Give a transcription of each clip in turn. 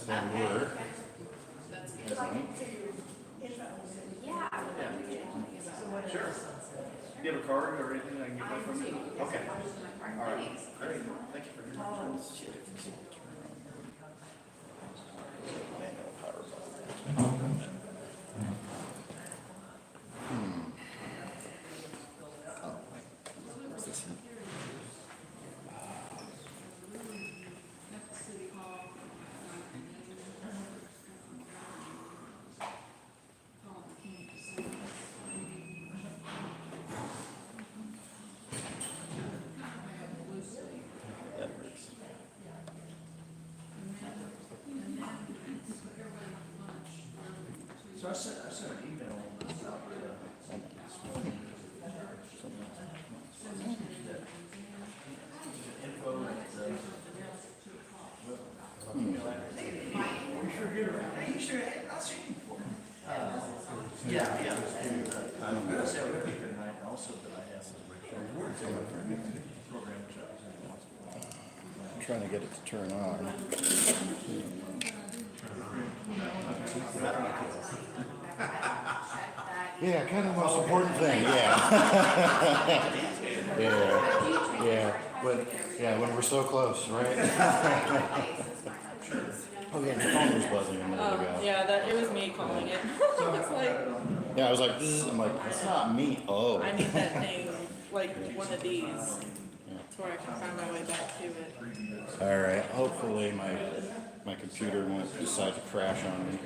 thing work. Sure. Do you have a card or anything I can get from you? Okay. All right. Great. Thank you for your time. So I sent an email out info you sure did. Hey, you sure had? I'll see you before. Yeah. I'm going to say I'm going to be good tonight. Also, that I have some program. I'm trying to get it to turn on. Yeah, kind of the most important thing, yeah. When we're so close, right? Oh yeah, the phone was buzzing a minute ago. Yeah, it was me calling it. It's like, Yeah, I was like, "Zzz." I'm like, it's not me. Oh. I need that thing, like one of these. That's where I can find my way back to it. All right. Hopefully my computer won't decide to crash on me.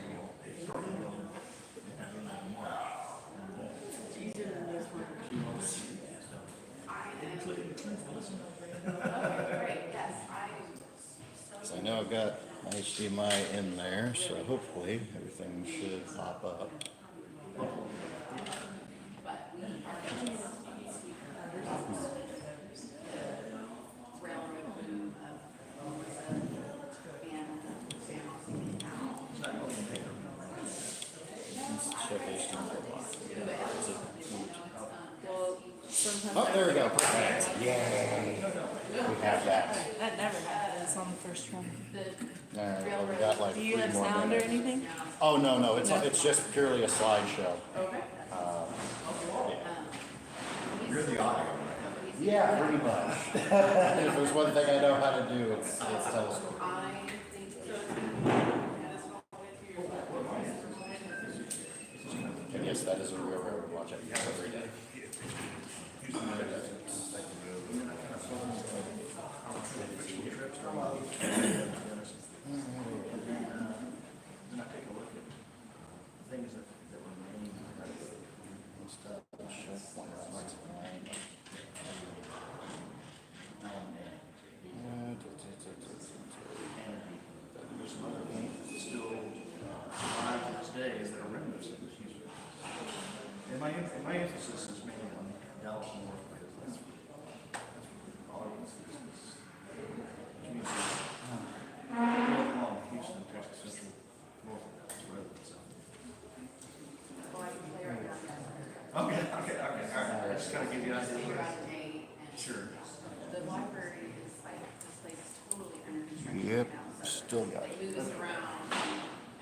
So I know I've got my HDMI in there, so hopefully everything should pop up. Oh, there we go. Perfect. Yay. We have that. That never happens on the first one. All right, well, we got like Do you 3 have more sound or minutes. anything? Oh, no. It's just purely a slideshow. Okay. You're the audio. Yeah, pretty much. If there's one thing I know how to do, it's telescope. And yes, that is a real railroad watch I use every day. Things that remain. There's some other paint that's still alive to this day is that are remnants of this user. And my emphasis is mainly on Dallas North because that's where the audience is. Community. Houston, Texas Central, north of Dallas, rather than south. Okay, all right. Just kind of give you an idea. Sure. The library is like, this place is totally under construction Yep, now, so still got they it. move us around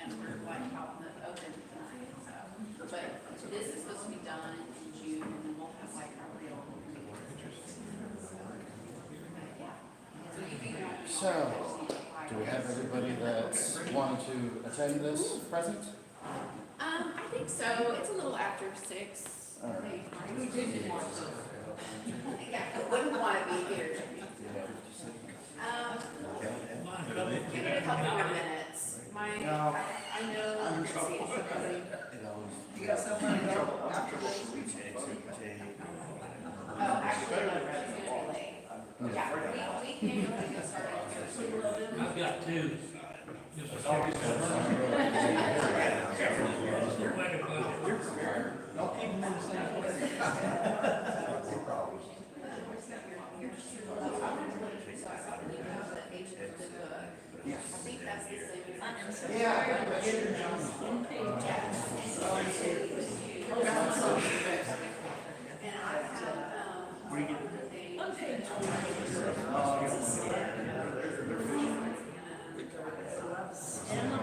and we're like out in the open tonight, so. But this is supposed to be done in June and then we'll have like our real. So, do we have everybody that's wanting to attend this present? I think so. It's a little after 6. All right. We didn't want to. Yeah, I wouldn't want to be here. Give it a couple more minutes. I know. Let's see, somebody. You got somebody Oh, actually, no, it's gonna be late. Yeah, we can go ahead and get started. I've got 2. Don't keep them in the same place. I think that's the same. And I have,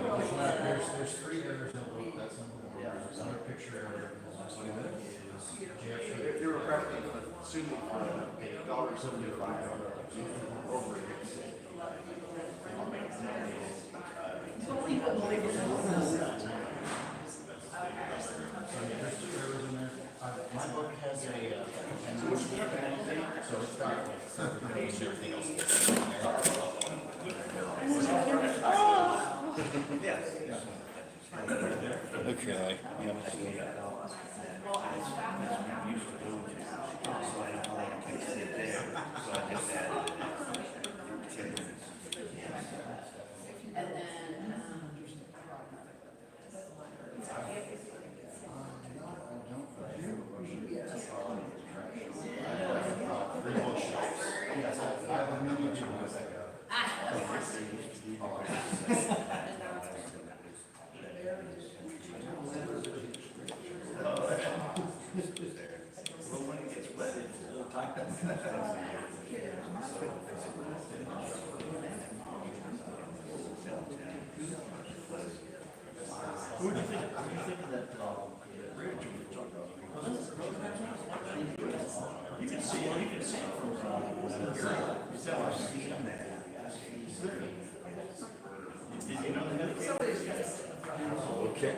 They were practically assuming $1.75 over it. My book has a, so it's got everything else. Okay, yep. And then, What do you think of that bridge we were talking about? You can see it from here. Is that what you've seen that? Did you know that? Okay.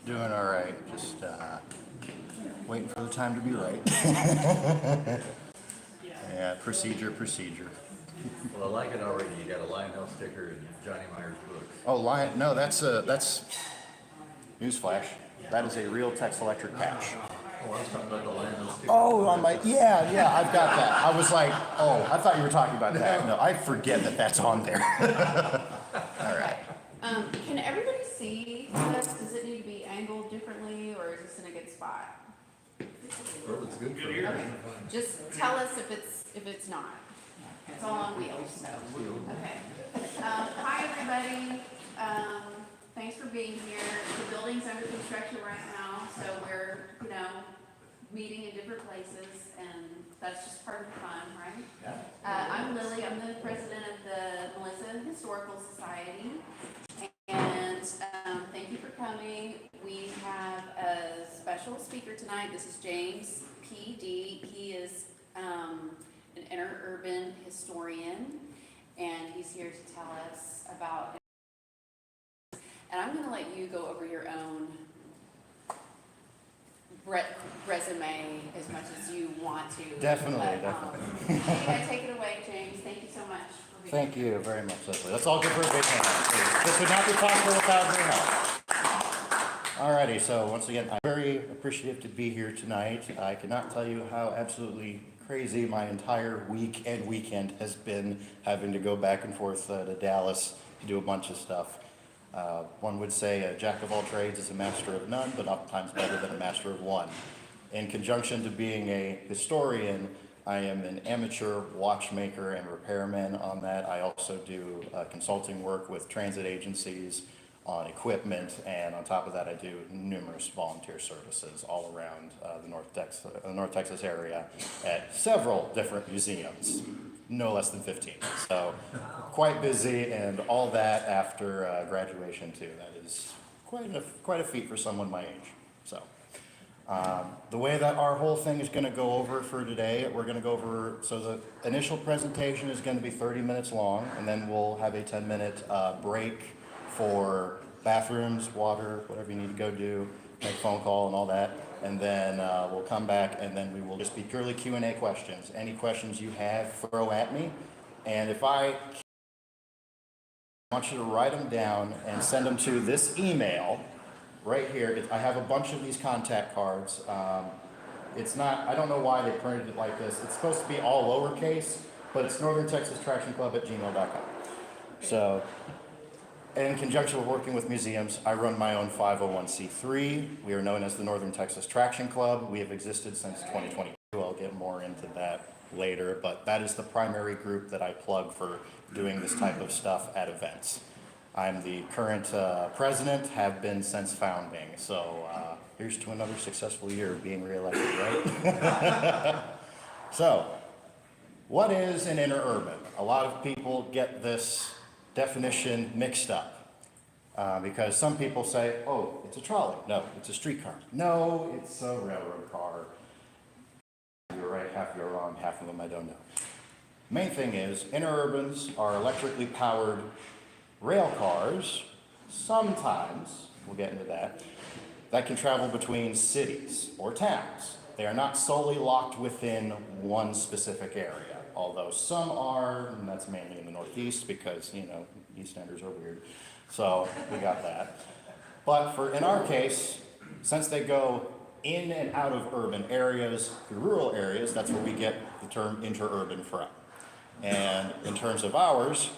Doing all right, just waiting for the time to be right. Yeah, procedure. Well, I like it already. You got a Lionel sticker and Johnny Myers books. Oh, no, that's newsflash. That is a real Tex Electric patch. Oh, I was talking about the Lionel sticker. Oh, I'm like, yeah, I've got that. I was like, oh, I thought you were talking about that. No, I forget that that's on there. All right. can everybody see this? Does it need to be angled differently, or is this in a good spot? Well, it's good for you. Okay, just tell us if it's not. It's all on wheels, so, okay. Hi, everybody. Thanks for being here. The building's under construction right now, so we're, meeting in different places, and that's just part of the fun, right? Yeah. I'm Lily. I'm the president of the Melissa Historical Society, and thank you for coming. We have a special speaker tonight. This is James P.D. He is an interurban historian, and he's here to tell us about. And I'm going to let you go over your own resume as much as you want to. Definitely. You gotta take it away, James. Thank you so much for Thank you very much, Leslie. Let's all give her a big hand. This would not be possible without her help. Alrighty, so once again, I'm very appreciative to be here tonight. I cannot tell you how absolutely crazy my entire week and weekend has been, having to go back and forth to Dallas to do a bunch of stuff. One would say a jack of all trades is a master of none, but oftentimes better than a master of one. In conjunction to being a historian, I am an amateur watchmaker and repairman on that. I also do consulting work with transit agencies on equipment, and on top of that I do numerous volunteer services all around the North Texas area at several different museums, no less than 15. So quite busy, and all that after graduation too. That is quite a feat for someone my age. So the way that our whole thing is going to go over for today, we're going to go over, so the initial presentation is going to be 30 minutes long, and then we'll have a 10-minute break for bathrooms, water, whatever you need to go do, make a phone call and all that. And then we'll come back, and then we will just be purely Q&A questions. Any questions you have, throw at me. And if I want you to write them down and send them to this email right here. I have a bunch of these contact cards. It's not, I don't know why they printed it like this. It's supposed to be all lowercase, but it's northerntexastractionclub@gmail.com. So, in conjunction with working with museums, I run my own 501c3. We are known as the Northern Texas Traction Club. We have existed since 2022. I'll get more into that later, but that is the primary group that I plug for doing this type of stuff at events. I'm the current president, have been since founding. So here's to another successful year of being reelected, right? So, what is an interurban? A lot of people get this definition mixed up because some people say, oh, it's a trolley. No, it's a streetcar. No, it's a railroad car. You're right, half you're wrong, half of them I don't know. Main thing is, interurbans are electrically powered rail cars, sometimes, we'll get into that, that can travel between cities or towns. They are not solely locked within one specific area, although some are, and that's mainly in the Northeast because, you know, Eastenders are weird. So we got that. But in our case, since they go in and out of urban areas through rural areas, that's where we get the term interurban from. And in terms of ours,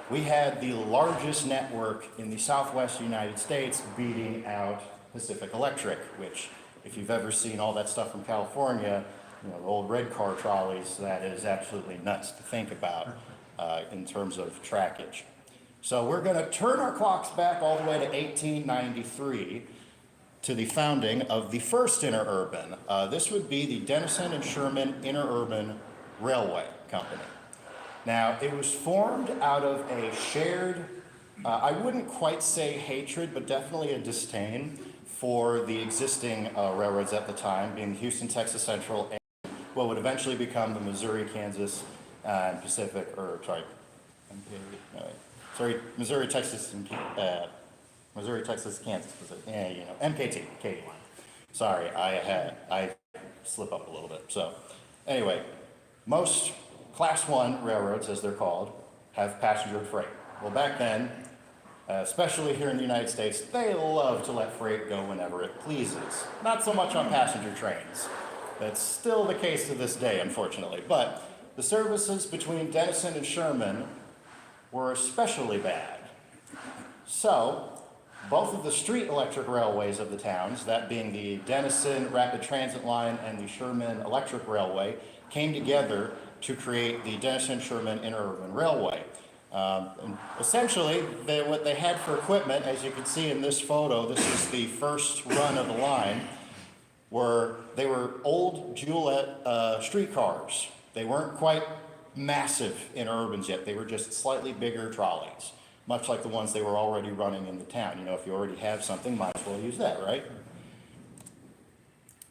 we had the largest network in the Southwest United States, beating out Pacific Electric, which, if you've ever seen all that stuff from California, you know, the old red car trolleys, that is absolutely nuts to think about in terms of trackage. So we're going to turn our clocks back all the way to 1893 to the founding of the first interurban. This would be the Denison and Sherman Interurban Railway Company. Now, it was formed out of a shared, I wouldn't quite say hatred, but definitely a disdain for the existing railroads at the time, being Houston, Texas Central, and what would eventually become the Missouri, Kansas, and Pacific, or Missouri, Texas, and Missouri, Texas, Kansas, you know, MKT, Katy line. Sorry, I slip up a little bit. So, anyway, most Class 1 railroads, as they're called, have passenger freight. Well, back then, especially here in the United States, they love to let freight go whenever it pleases. Not so much on passenger trains. That's still the case to this day, unfortunately. But the services between Denison and Sherman were especially bad. So, both of the street electric railways of the towns, that being the Denison Rapid Transit Line and the Sherman Electric Railway, came together to create the Denison-Sherman Interurban Railway. And essentially, what they had for equipment, as you can see in this photo, this is the first run of the line, they were old Juliet streetcars. They weren't quite massive interurbans yet. They were just slightly bigger trolleys, much like the ones they were already running in the town. You know, if you already have something, might as well use that, right?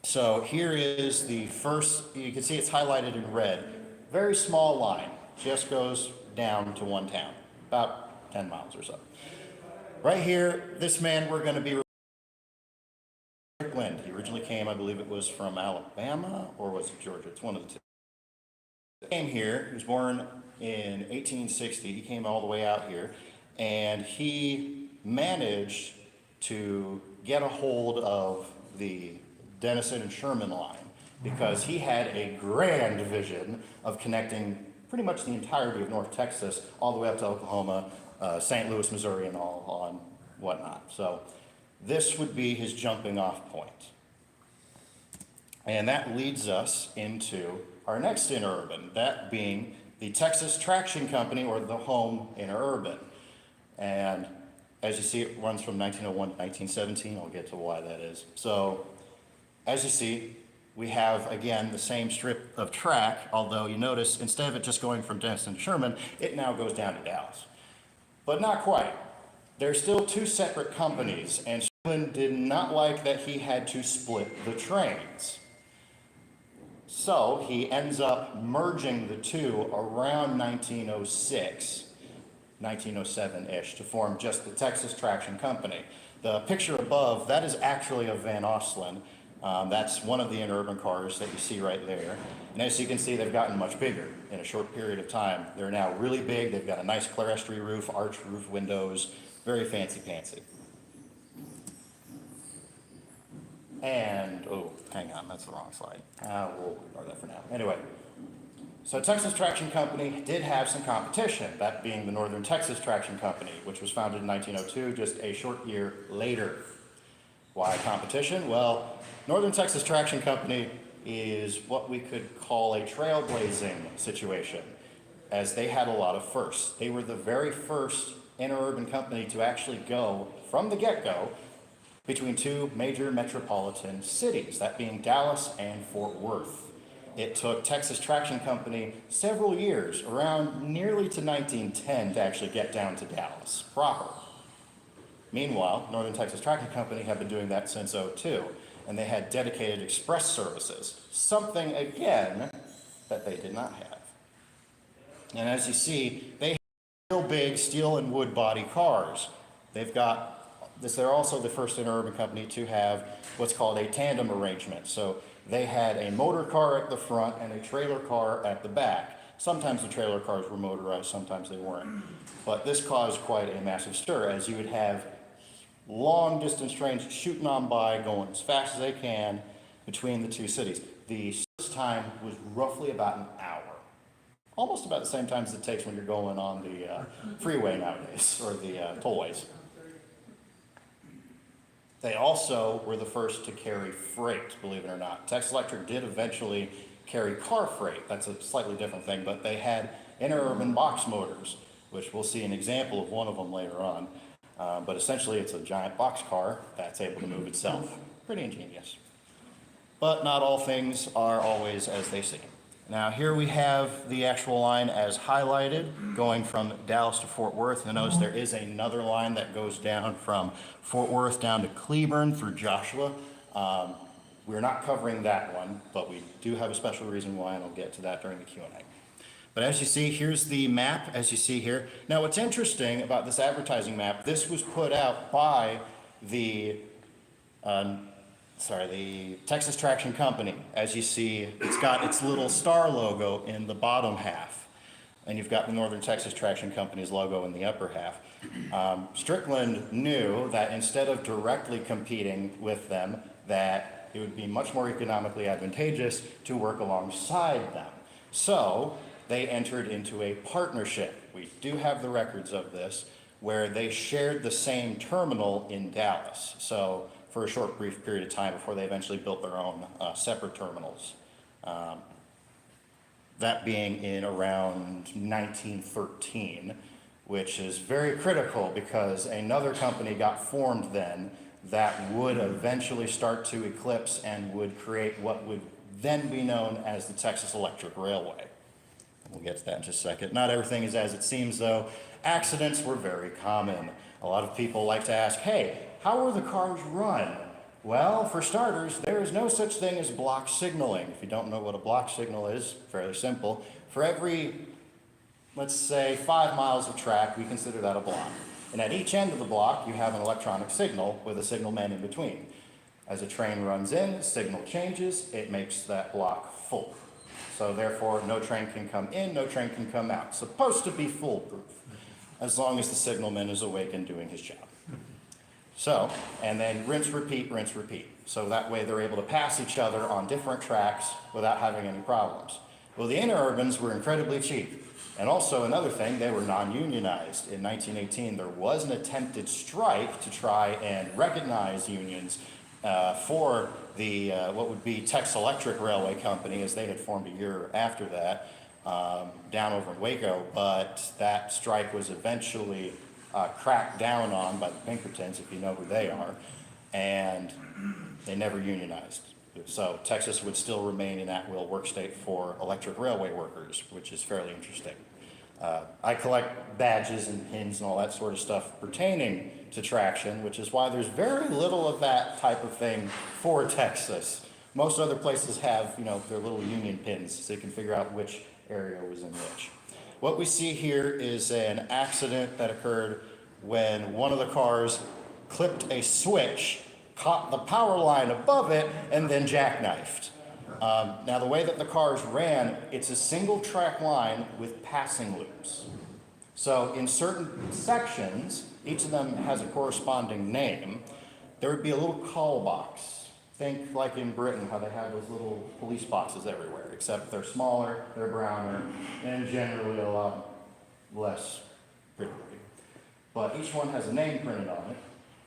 So here is the first, you can see it's highlighted in red. Very small line, just goes down to one town, about 10 miles or so. Right here, this man we're going to be He originally came, I believe it was from Alabama, or was it Georgia? It's one of the two. He came here, he was born in 1860. He came all the way out here, and he managed to get a hold of the Denison and Sherman line because he had a grand vision of connecting pretty much the entirety of North Texas all the way up to Oklahoma, St. Louis, Missouri, and all on whatnot. So this would be his jumping off point. And that leads us into our next interurban, that being the Texas Traction Company, or the home interurban. And as you see, it runs from 1901 to 1917. I'll get to why that is. So as you see, we have, again, the same strip of track, although you notice instead of it just going from Denison to Sherman, it now goes down to Dallas. But not quite. There's still two separate companies, and Sherman did not like that he had to split the trains. So he ends up merging the two around 1906, 1907-ish, to form just the Texas Traction Company. The picture above, that is actually a Van Oslin. That's one of the interurban cars that you see right there. And as you can see, they've gotten much bigger in a short period of time. They're now really big. They've got a nice clerestory roof, arched roof windows, very fancy-pantsy. And, oh, hang on, that's the wrong slide. We'll ignore that for now. Anyway, so Texas Traction Company did have some competition, that being the Northern Texas Traction Company, which was founded in 1902, just a short year later. Why competition? Well, Northern Texas Traction Company is what we could call a trailblazing situation, as they had a lot of firsts. They were the very first interurban company to actually go, from the get-go, between two major metropolitan cities, that being Dallas and Fort Worth. It took Texas Traction Company several years, around nearly to 1910, to actually get down to Dallas proper. Meanwhile, Northern Texas Traction Company had been doing that since '02, and they had dedicated express services, something, again, that they did not have. And as you see, they have real big steel and wood body cars. They've got this, they're also the first interurban company to have what's called a tandem arrangement. So they had a motor car at the front and a trailer car at the back. Sometimes the trailer cars were motorized, sometimes they weren't. But this caused quite a massive stir, as you would have long distance trains shooting on by, going as fast as they can between the two cities. The service time was roughly about an hour. Almost about the same time as it takes when you're going on the freeway nowadays, or the tollways. They also were the first to carry freight, believe it or not. Texas Electric did eventually carry car freight. That's a slightly different thing, but they had interurban box motors, which we'll see an example of one of them later on. But essentially, it's a giant box car that's able to move itself. Pretty ingenious. But not all things are always as they seem. Now, here we have the actual line as highlighted, going from Dallas to Fort Worth. And notice there is another line that goes down from Fort Worth down to Cleburne through Joshua. We're not covering that one, but we do have a special reason why, and I'll get to that during the Q&A. But as you see, here's the map, as you see here. Now, what's interesting about this advertising map, this was put out by the Texas Traction Company. As you see, it's got its little star logo in the bottom half, and you've got the Northern Texas Traction Company's logo in the upper half. Strickland knew that instead of directly competing with them, that it would be much more economically advantageous to work alongside them. So they entered into a partnership. We do have the records of this, where they shared the same terminal in Dallas. So for a short, brief period of time before they eventually built their own separate terminals. That being in around 1913, which is very critical because another company got formed then that would eventually start to eclipse and would create what would then be known as the Texas Electric Railway. We'll get to that in just a second. Not everything is as it seems, though. Accidents were very common. A lot of people like to ask, hey, how were the cars run? Well, for starters, there is no such thing as block signaling. If you don't know what a block signal is, fairly simple. For every, let's say, 5 miles of track, we consider that a block. And at each end of the block, you have an electronic signal with a signalman in between. As a train runs in, signal changes, it makes that block full. So therefore, no train can come in, no train can come out. Supposed to be foolproof, as long as the signalman is awake and doing his job. So, and then rinse, repeat, rinse, repeat. So that way they're able to pass each other on different tracks without having any problems. Well, the interurbans were incredibly cheap. And also another thing, they were non-unionized. In 1918, there was an attempted strike to try and recognize unions for the, what would be Tex Electric Railway Company, as they had formed a year after that, down over in Waco. But that strike was eventually cracked down on by the Pinkertons, if you know who they are, and they never unionized. So Texas would still remain an at-will work state for electric railway workers, which is fairly interesting. I collect badges and pins and all that sort of stuff pertaining to traction, which is why there's very little of that type of thing for Texas. Most other places have, you know, their little union pins, so you can figure out which area was in which. What we see here is an accident that occurred when one of the cars clipped a switch, caught the power line above it, and then jackknifed. Now, the way that the cars ran, it's a single track line with passing loops. So in certain sections, each of them has a corresponding name. There would be a little call box. Think like in Britain, how they have those little police boxes everywhere, except they're smaller, they're browner, and generally a lot less pretty. But each one has a name printed on it.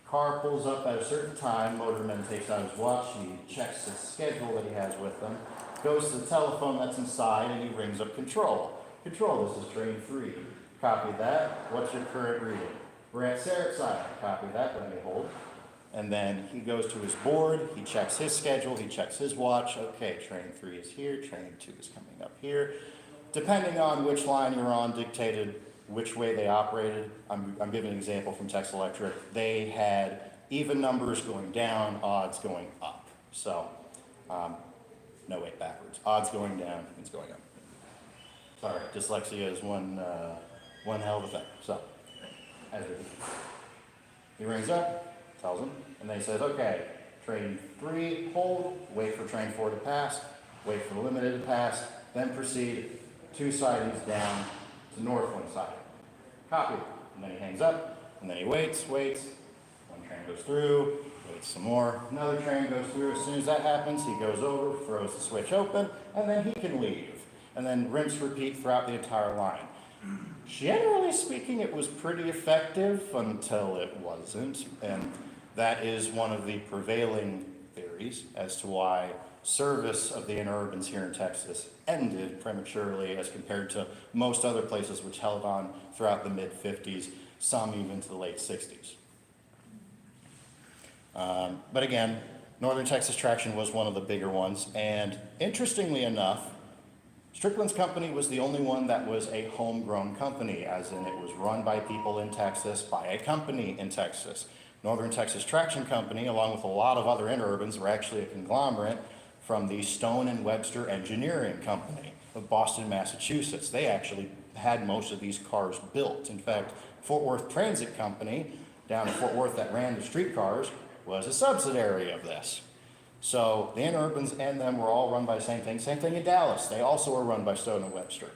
Car pulls up at a certain time, motorman takes out his watch, he checks the schedule that he has with him, goes to the telephone that's inside, and he rings up control. Control, this is train 3. Copy that. What's your current reading? We're at Sarah's side. Copy that, let me hold. And then he goes to his board, he checks his schedule, he checks his watch. Okay, train 3 is here, train 2 is coming up here. Depending on which line you're on dictated which way they operated. I'm giving an example from Tex Electric. They had even numbers going down, odds going up. So, no, wait, backwards. Odds going down, it's going up. Sorry, dyslexia is one hell of a thing. So, as he rings up, tells him, and then he says, okay, train 3, hold, wait for train 4 to pass, wait for the limited to pass, then proceed 2 sidings down to Northland side. Copy. And then he hangs up, and then he waits. One train goes through, waits some more. Another train goes through. As soon as that happens, he goes over, throws the switch open, and then he can leave. And then rinse, repeat throughout the entire line. Generally speaking, it was pretty effective until it wasn't. And that is one of the prevailing theories as to why service of the interurbans here in Texas ended prematurely as compared to most other places which held on throughout the mid-50s, some even to the late 60s. But again, Northern Texas Traction was one of the bigger ones, and interestingly enough, Strickland's company was the only one that was a homegrown company, as in it was run by people in Texas, by a company in Texas. Northern Texas Traction Company, along with a lot of other interurbans, were actually a conglomerate from the Stone and Webster Engineering Company of Boston, Massachusetts. They actually had most of these cars built. In fact, Fort Worth Transit Company down in Fort Worth that ran the streetcars was a subsidiary of this. So the interurbans and them were all run by the same thing. Same thing in Dallas. They also were run by Stone and Webster.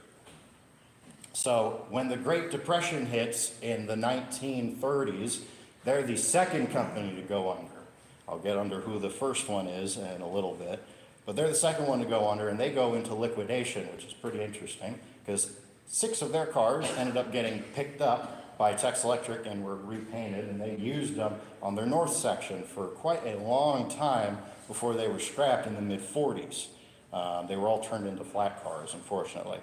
So when the Great Depression hits in the 1930s, they're the second company to go under. I'll get under who the first one is in a little bit. But they're the second one to go under, and they go into liquidation, which is pretty interesting, because 6 of their cars ended up getting picked up by Tex Electric and were repainted, and they used them on their north section for quite a long time before they were scrapped in the mid-40s. They were all turned into flat cars, unfortunately.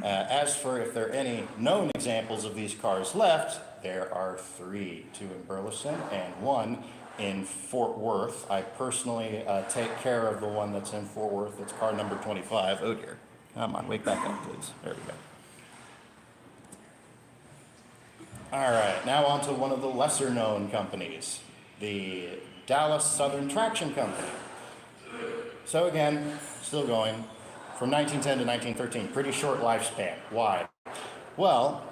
As for if there are any known examples of these cars left, there are 3, 2 in Burleson and 1 in Fort Worth. I personally take care of the one that's in Fort Worth. It's car number 25. Oh dear. Come on, wake back up, please. There we go. All right, now on to one of the lesser known companies, the Dallas Southern Traction Company. So again, still going from 1910 to 1913, pretty short lifespan. Why? Well,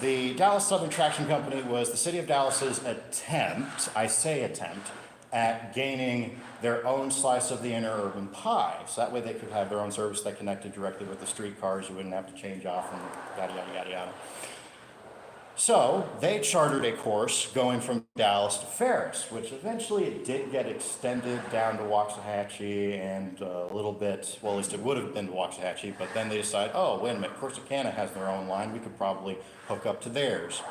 the Dallas Southern Traction Company was the city of Dallas's attempt, I say attempt, at gaining their own slice of the interurban pie. So that way they could have their own service that connected directly with the streetcars. You wouldn't have to change off and yada, yada, yada, yada. So they chartered a course going from Dallas to Ferris, which eventually it did get extended down to Waxahachie and a little bit, well, at least it would have been to Waxahachie, but then they decided, oh, wait a minute, Corsicana has their own line. We could probably hook up to theirs.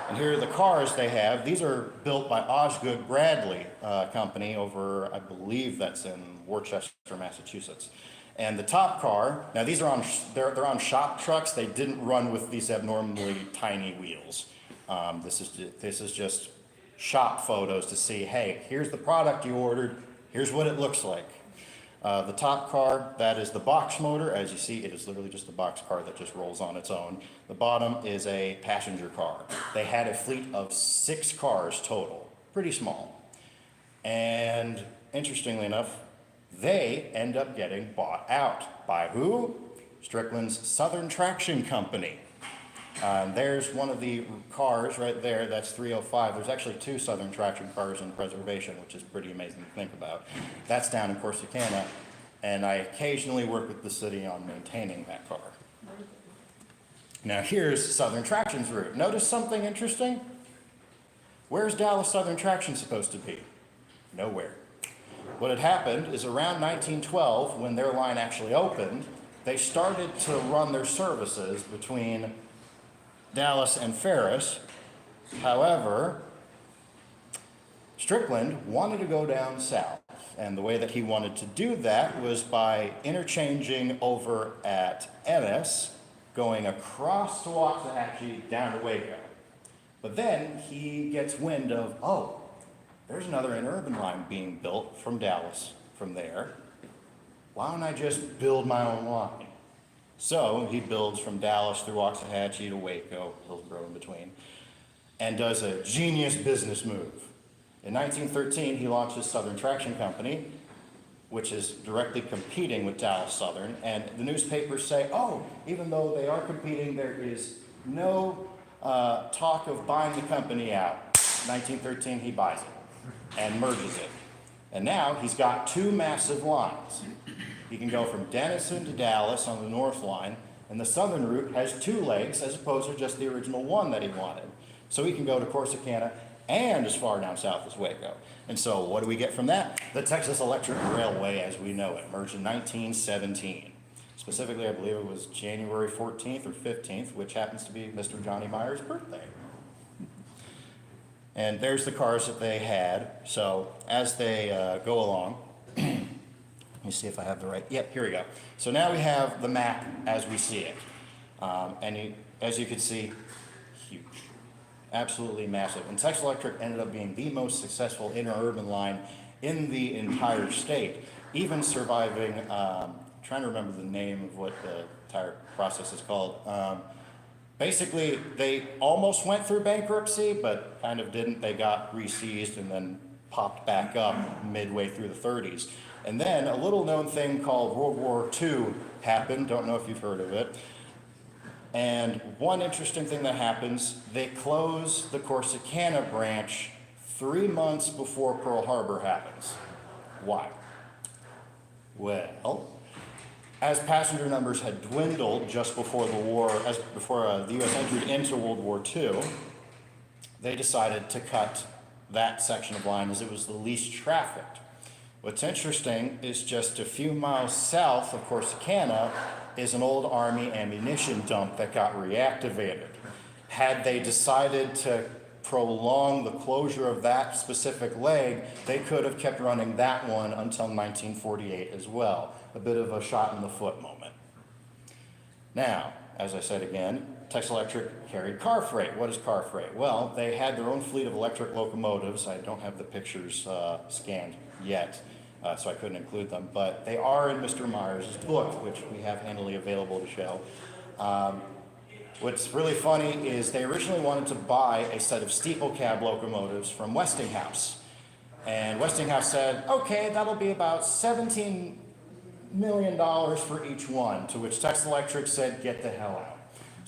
And here are the cars they have. These are built by Osgood Bradley Company over, I believe that's in Worcester, Massachusetts. And the top car, now these are they're on shop trucks. They didn't run with these abnormally tiny wheels. This is just shop photos to see, hey, here's the product you ordered. Here's what it looks like. The top car, that is the box motor. As you see, it is literally just a box car that just rolls on its own. The bottom is a passenger car. They had a fleet of 6 cars total, pretty small. And interestingly enough, they end up getting bought out. By who? Strickland's Southern Traction Company. There's one of the cars right there, that's 305. There's actually 2 Southern Traction cars in preservation, which is pretty amazing to think about. That's down in Corsicana, and I occasionally work with the city on maintaining that car. Now here's Southern Traction's route. Notice something interesting? Where's Dallas Southern Traction supposed to be? Nowhere. What had happened is around 1912, when their line actually opened, they started to run their services between Dallas and Ferris. However, Strickland wanted to go down south, and the way that he wanted to do that was by interchanging over at Ennis, going across to Waxahachie down to Waco. But then he gets wind of, oh, there's another interurban line being built from Dallas from there. Why don't I just build my own line? So he builds from Dallas through Waxahachie to Waco, Hillsborough in between, and does a genius business move. In 1913, he launches Southern Traction Company, which is directly competing with Dallas Southern, and the newspapers say, oh, even though they are competing, there is no talk of buying the company out. 1913, he buys it and merges it. And now he's got 2 massive lines. He can go from Denison to Dallas on the north line, and the southern route has 2 legs as opposed to just the original one that he wanted. So he can go to Corsicana and as far down south as Waco. And so what do we get from that? The Texas Electric Railway as we know it, merged in 1917. Specifically, I believe it was January 14th or 15th, which happens to be Mr. Johnny Meyer's birthday. And there's the cars that they had. So as they go along, let me see if I have the right, yep, here we go. So now we have the map as we see it. As you can see, huge, absolutely massive. And Texas Electric ended up being the most successful interurban line in the entire state, even surviving, trying to remember the name of what the entire process is called. Basically, they almost went through bankruptcy, but kind of didn't. They got re-seized and then popped back up midway through the 30s. And then a little known thing called World War II happened. Don't know if you've heard of it. And one interesting thing that happens, they close the Corsicana branch 3 months before Pearl Harbor happens. Why? Well, as passenger numbers had dwindled just before the war, before the U.S. entered into World War II, they decided to cut that section of line as it was the least trafficked. What's interesting is just a few miles south of Corsicana is an old Army ammunition dump that got reactivated. Had they decided to prolong the closure of that specific leg, they could have kept running that one until 1948 as well. A bit of a shot in the foot moment. Now, as I said again, Texas Electric carried car freight. What is car freight? Well, they had their own fleet of electric locomotives. I don't have the pictures scanned yet, so I couldn't include them, but they are in Mr. Myers' book, which we have handily available to show. What's really funny is they originally wanted to buy a set of steeple cab locomotives from Westinghouse. And Westinghouse said, okay, that'll be about $17 million for each one, to which Texas Electric said, get the hell out.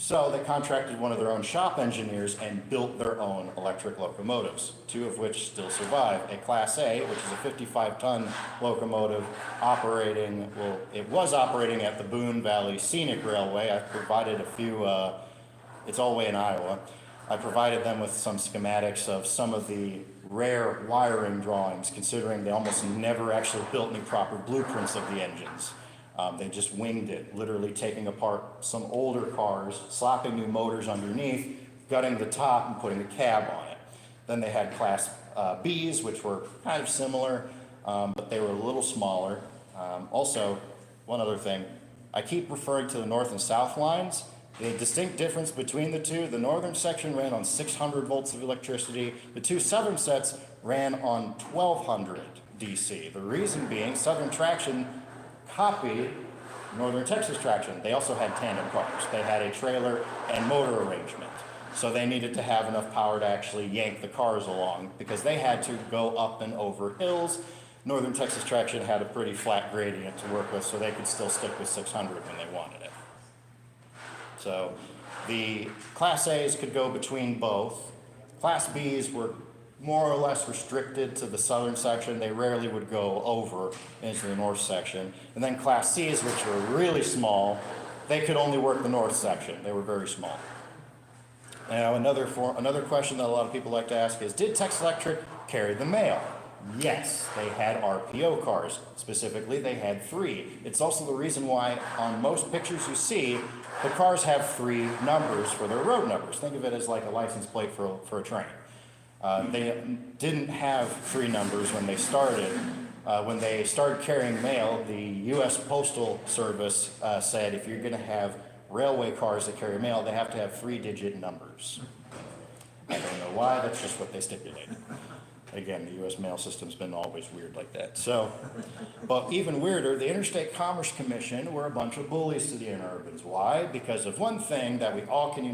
So they contracted one of their own shop engineers and built their own electric locomotives, two of which still survive. A Class A, which is a 55-ton locomotive operating, well, it was operating at the Boone Valley Scenic Railway. I provided a few, it's all the way in Iowa. I provided them with some schematics of some of the rare wiring drawings, considering they almost never actually built any proper blueprints of the engines. They just winged it, literally taking apart some older cars, slapping new motors underneath, gutting the top and putting a cab on it. Then they had Class Bs, which were kind of similar, but they were a little smaller. Also, one other thing, I keep referring to the north and south lines. The distinct difference between the two, the northern section ran on 600 volts of electricity. The two southern sets ran on 1200 DC. The reason being, Southern Traction copied Northern Texas Traction. They also had tandem cars. They had a trailer and motor arrangement. So they needed to have enough power to actually yank the cars along because they had to go up and over hills. Northern Texas Traction had a pretty flat gradient to work with, so they could still stick with 600 when they wanted it. So the Class A's could go between both. Class B's were more or less restricted to the southern section. They rarely would go over into the north section. And then Class C's, which were really small, they could only work the north section. They were very small. Now, another question that a lot of people like to ask is, did Texas Electric carry the mail? Yes, they had RPO cars. Specifically, they had 3. It's also the reason why on most pictures you see, the cars have 3 numbers for their road numbers. Think of it as like a license plate for a train. They didn't have 3 numbers when they started. When they started carrying mail, the U.S. Postal Service said if you're going to have railway cars that carry mail, they have to have 3-digit numbers. I don't know why, that's just what they stipulated. Again, the U.S. mail system's been always weird like that. So, but even weirder, the Interstate Commerce Commission were a bunch of bullies to the interurbans. Why? Because of one thing that we all can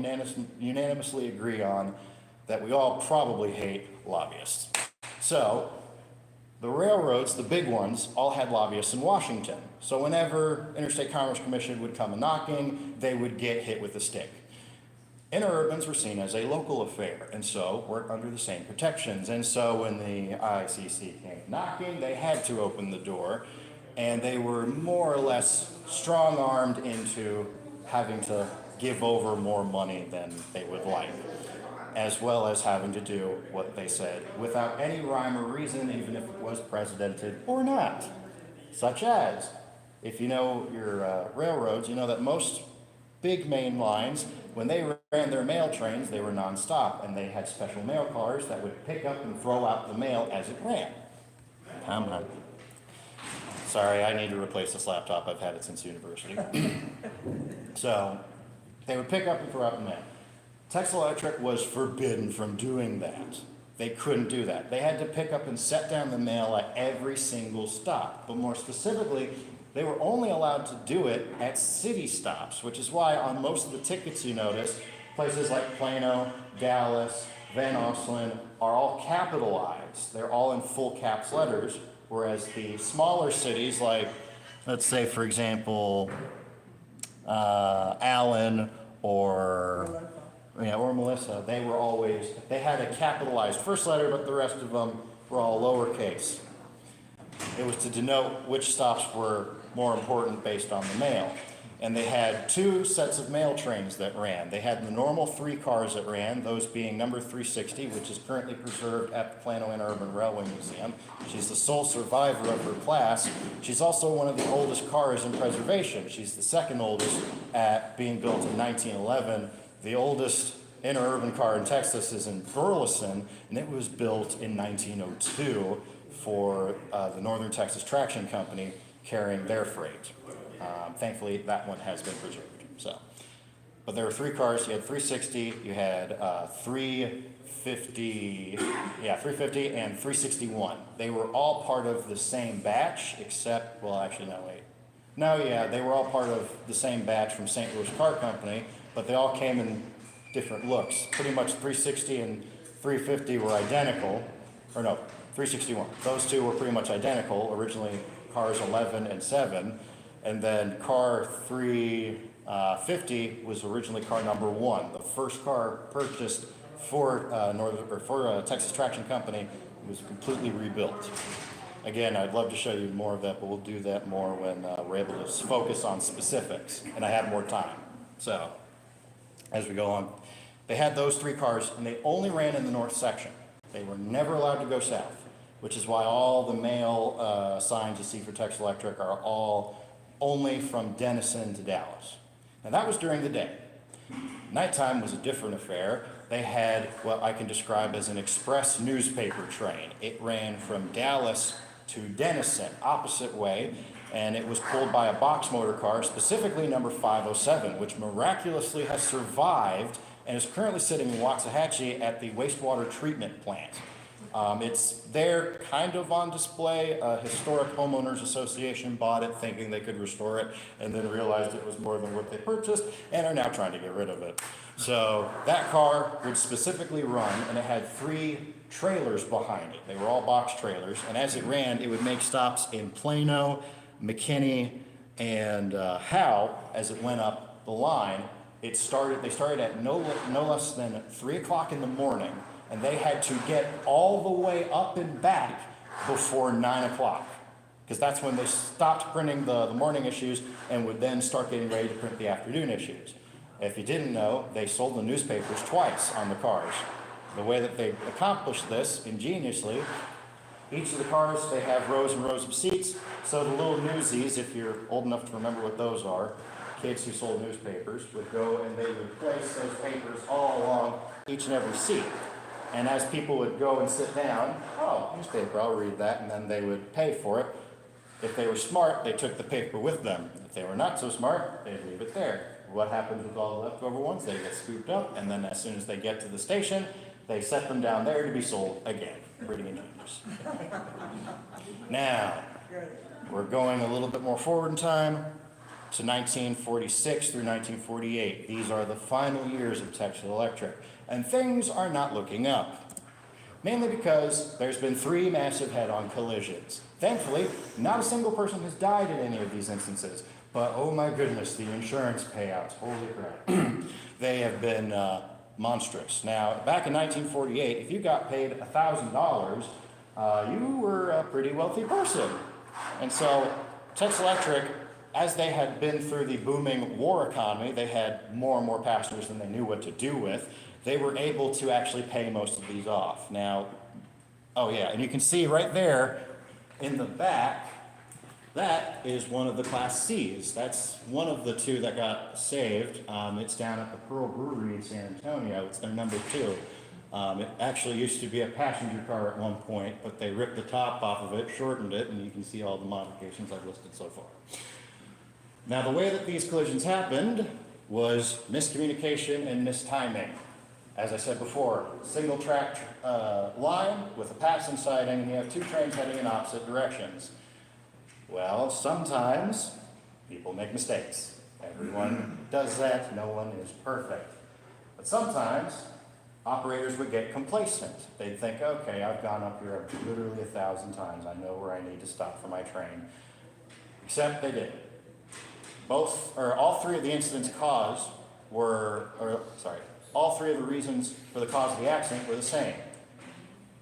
unanimously agree on, that we all probably hate lobbyists. So, the railroads, the big ones, all had lobbyists in Washington. So whenever Interstate Commerce Commission would come a-knocking, they would get hit with a stick. Interurbans were seen as a local affair, and so weren't under the same protections. And so when the ICC came knocking, they had to open the door, and they were more or less strong-armed into having to give over more money than they would like, as well as having to do what they said without any rhyme or reason, even if it was precedented or not. Such as, if you know your railroads, you know that most big main lines, when they ran their mail trains, they were nonstop, and they had special mail cars that would pick up and throw out the mail as it ran. Come on. Sorry, I need to replace this laptop. I've had it since university. So, they would pick up and throw out the mail. Texas Electric was forbidden from doing that. They couldn't do that. They had to pick up and set down the mail at every single stop. But more specifically, they were only allowed to do it at city stops, which is why on most of the tickets you notice, places like Plano, Dallas, Van Oslen are all capitalized. They're all in full caps letters, whereas the smaller cities like, let's say for example, Allen or Melissa, they had a capitalized first letter, but the rest of them were all lowercase. It was to denote which stops were more important based on the mail. And they had 2 sets of mail trains that ran. They had the normal 3 cars that ran, those being number 360, which is currently preserved at the Plano Interurban Railway Museum. She's the sole survivor of her class. She's also one of the oldest cars in preservation. She's the second oldest at being built in 1911. The oldest interurban car in Texas is in Burleson, and it was built in 1902 for the Northern Texas Traction Company carrying their freight. Thankfully, that one has been preserved. So, but there were 3 cars. You had 360, you had 350, and 361. They were all part of the same batch, except, well, actually, no, wait. No, yeah, they were all part of the same batch from St. Louis Car Company, but they all came in different looks. Pretty much 360 and 350 were identical, or no, 361. Those 2 were pretty much identical, originally cars 11 and 7, and then car 3, 50 was originally car number 1, the first car purchased for Texas Traction Company. It was completely rebuilt. Again, I'd love to show you more of that, but we'll do that more when we're able to focus on specifics and I have more time. So, as we go on, they had those 3 cars and they only ran in the north section. They were never allowed to go south, which is why all the mail signs you see for Texas Electric are all only from Denison to Dallas. Now that was during the day. Nighttime was a different affair. They had what I can describe as an express newspaper train. It ran from Dallas to Denison, opposite way, and it was pulled by a box motor car, specifically number 507, which miraculously has survived and is currently sitting in Waxahachie at the wastewater treatment plant. It's there kind of on display. A historic homeowners association bought it thinking they could restore it and then realized it was more than what they purchased and are now trying to get rid of it. So that car would specifically run, and it had 3 trailers behind it. They were all box trailers, and as it ran, it would make stops in Plano, McKinney, and Howe as it went up the line. They started at no less than 3 o'clock in the morning, and they had to get all the way up and back before 9 o'clock, because that's when they stopped printing the morning issues and would then start getting ready to print the afternoon issues. If you didn't know, they sold the newspapers twice on the cars. The way that they accomplished this ingeniously, each of the cars, they have rows and rows of seats, so the little newsies, if you're old enough to remember what those are, kids who sold newspapers, would go and they would place those papers all along each and every seat. And as people would go and sit down, oh, newspaper, I'll read that, and then they would pay for it. If they were smart, they took the paper with them. If they were not so smart, they'd leave it there. What happens with all the leftover ones? They get scooped up, and then as soon as they get to the station, they set them down there to be sold again. Pretty ingenious. Now, we're going a little bit more forward in time to 1946 through 1948. These are the final years of Texas Electric, and things are not looking up. Mainly because there's been 3 massive head-on collisions. Thankfully, not a single person has died in any of these instances. But oh my goodness, the insurance payouts, holy crap. They have been monstrous. Now, back in 1948, if you got paid $1,000, you were a pretty wealthy person. And so Texas Electric, as they had been through the booming war economy, they had more and more passengers than they knew what to do with. They were able to actually pay most of these off. Now, oh yeah, and you can see right there in the back, that is one of the Class C's. That's one of the 2 that got saved. It's down at the Pearl Brewery in San Antonio. It's their number 2. It actually used to be a passenger car at one point, but they ripped the top off of it, shortened it, and you can see all the modifications I've listed so far. Now, the way that these collisions happened was miscommunication and mistiming. As I said before, single track line with a passing siding, and you have 2 trains heading in opposite directions. Well, sometimes people make mistakes. Everyone does that. No one is perfect. But sometimes operators would get complacent. They'd think, okay, I've gone up here literally 1,000 times. I know where I need to stop for my train. Except they didn't. All 3 of the incidents all 3 of the reasons for the cause of the accident were the same.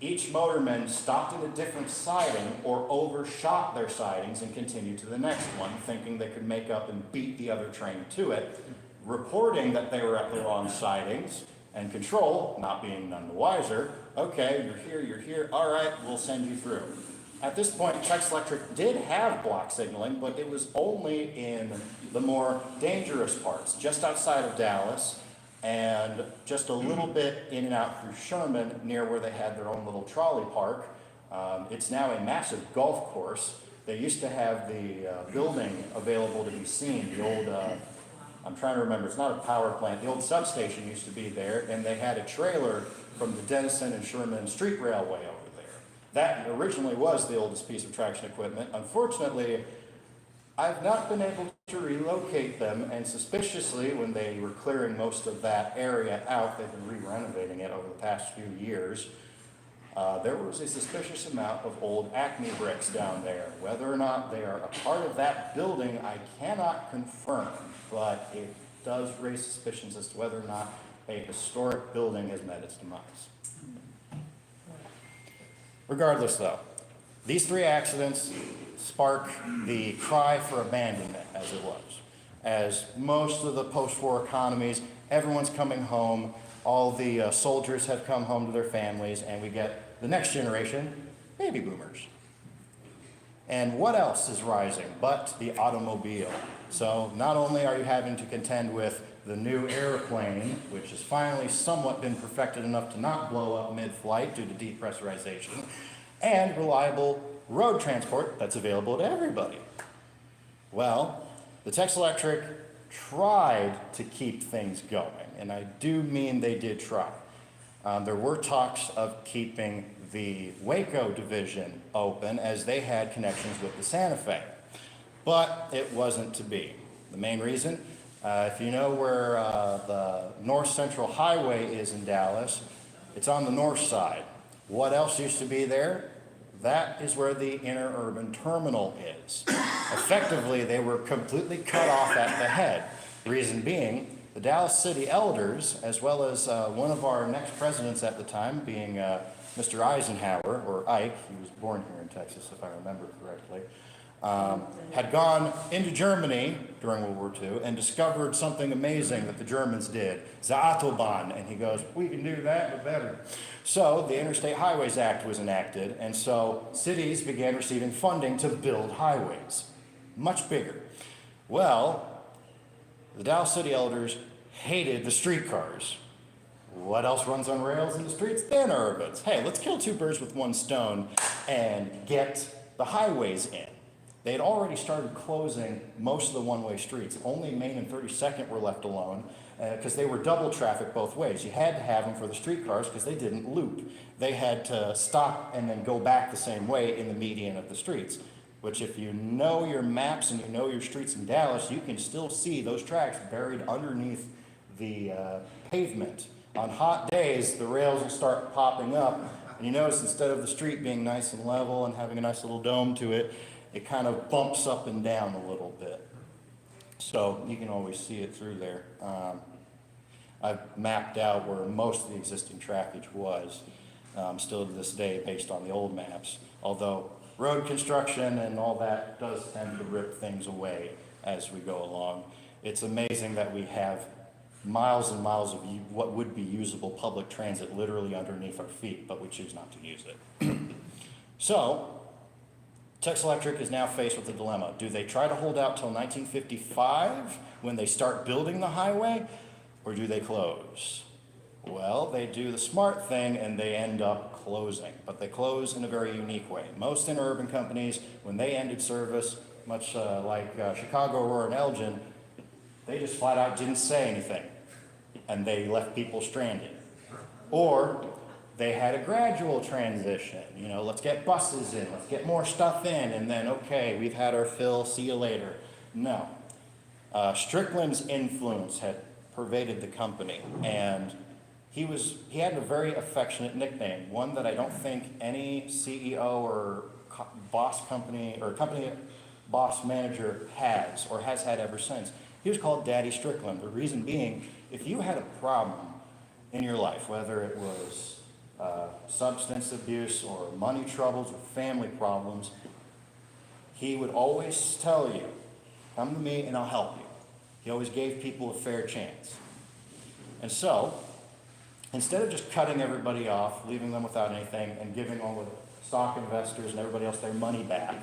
Each motorman stopped at a different siding or overshot their sidings and continued to the next one, thinking they could make up and beat the other train to it, reporting that they were at the wrong sidings, and control, not being none the wiser, okay, you're here, all right, we'll send you through. At this point, Texas Electric did have block signaling, but it was only in the more dangerous parts, just outside of Dallas, and just a little bit in and out through Sherman, near where they had their own little trolley park. It's now a massive golf course. They used to have the building available to be seen. The old, I'm trying to remember, it's not a power plant. The old substation used to be there, and they had a trailer from the Denison and Sherman Street Railway over there. That originally was the oldest piece of traction equipment. Unfortunately, I've not been able to relocate them, and suspiciously, when they were clearing most of that area out, they've been re-renovating it over the past few years. There was a suspicious amount of old Acme bricks down there. Whether or not they are a part of that building, I cannot confirm, but it does raise suspicions as to whether or not a historic building has met its demise. Regardless, though, these three accidents spark the cry for abandonment, as it was. As most of the post-war economies, everyone's coming home, all the soldiers have come home to their families, and we get the next generation, baby boomers. And what else is rising but the automobile? So not only are you having to contend with the new airplane, which has finally somewhat been perfected enough to not blow up mid-flight due to depressurization, and reliable road transport that's available to everybody. Well, the Texas Electric tried to keep things going, and I do mean they did try. There were talks of keeping the Waco division open as they had connections with the Santa Fe, but it wasn't to be. The main reason, if you know where the North Central Highway is in Dallas, it's on the north side. What else used to be there? That is where the Interurban Terminal is. Effectively, they were completely cut off at the head. Reason being, the Dallas City Elders, as well as one of our next presidents at the time, being Mr. Eisenhower, or Ike, he was born here in Texas, if I remember correctly, had gone into Germany during World War II and discovered something amazing that the Germans did, the Autobahn, and he goes, we can do that, but better. So the Interstate Highways Act was enacted, and so cities began receiving funding to build highways, much bigger. Well, the Dallas City Elders hated the streetcars. What else runs on rails in the streets? The interurbans. Hey, let's kill two birds with one stone and get the highways in. They had already started closing most of the one-way streets. Only Main and 32nd were left alone because they were double traffic both ways. You had to have them for the streetcars because they didn't loop. They had to stop and then go back the same way in the median of the streets, which if you know your maps and you know your streets in Dallas, you can still see those tracks buried underneath the pavement. On hot days, the rails will start popping up, and you notice instead of the street being nice and level and having a nice little dome to it, it kind of bumps up and down a little bit. So you can always see it through there. I've mapped out where most of the existing trackage was, still to this day based on the old maps, although road construction and all that does tend to rip things away as we go along. It's amazing that we have miles and miles of what would be usable public transit literally underneath our feet, but we choose not to use it. So, Texas Electric is now faced with a dilemma. Do they try to hold out till 1955 when they start building the highway, or do they close? Well, they do the smart thing and they end up closing, but they close in a very unique way. Most interurban companies, when they ended service, much like Chicago, Aurora, and Elgin, they just flat out didn't say anything, and they left people stranded. Or they had a gradual transition. You know, let's get buses in, let's get more stuff in, and then, okay, we've had our fill, see you later. No. Strickland's influence had pervaded the company, and he had a very affectionate nickname, one that I don't think any CEO or company boss manager has or has had ever since. He was called Daddy Strickland. The reason being, if you had a problem in your life, whether it was substance abuse or money troubles or family problems, he would always tell you, come to me and I'll help you. He always gave people a fair chance. And so, instead of just cutting everybody off, leaving them without anything, and giving all the stock investors and everybody else their money back,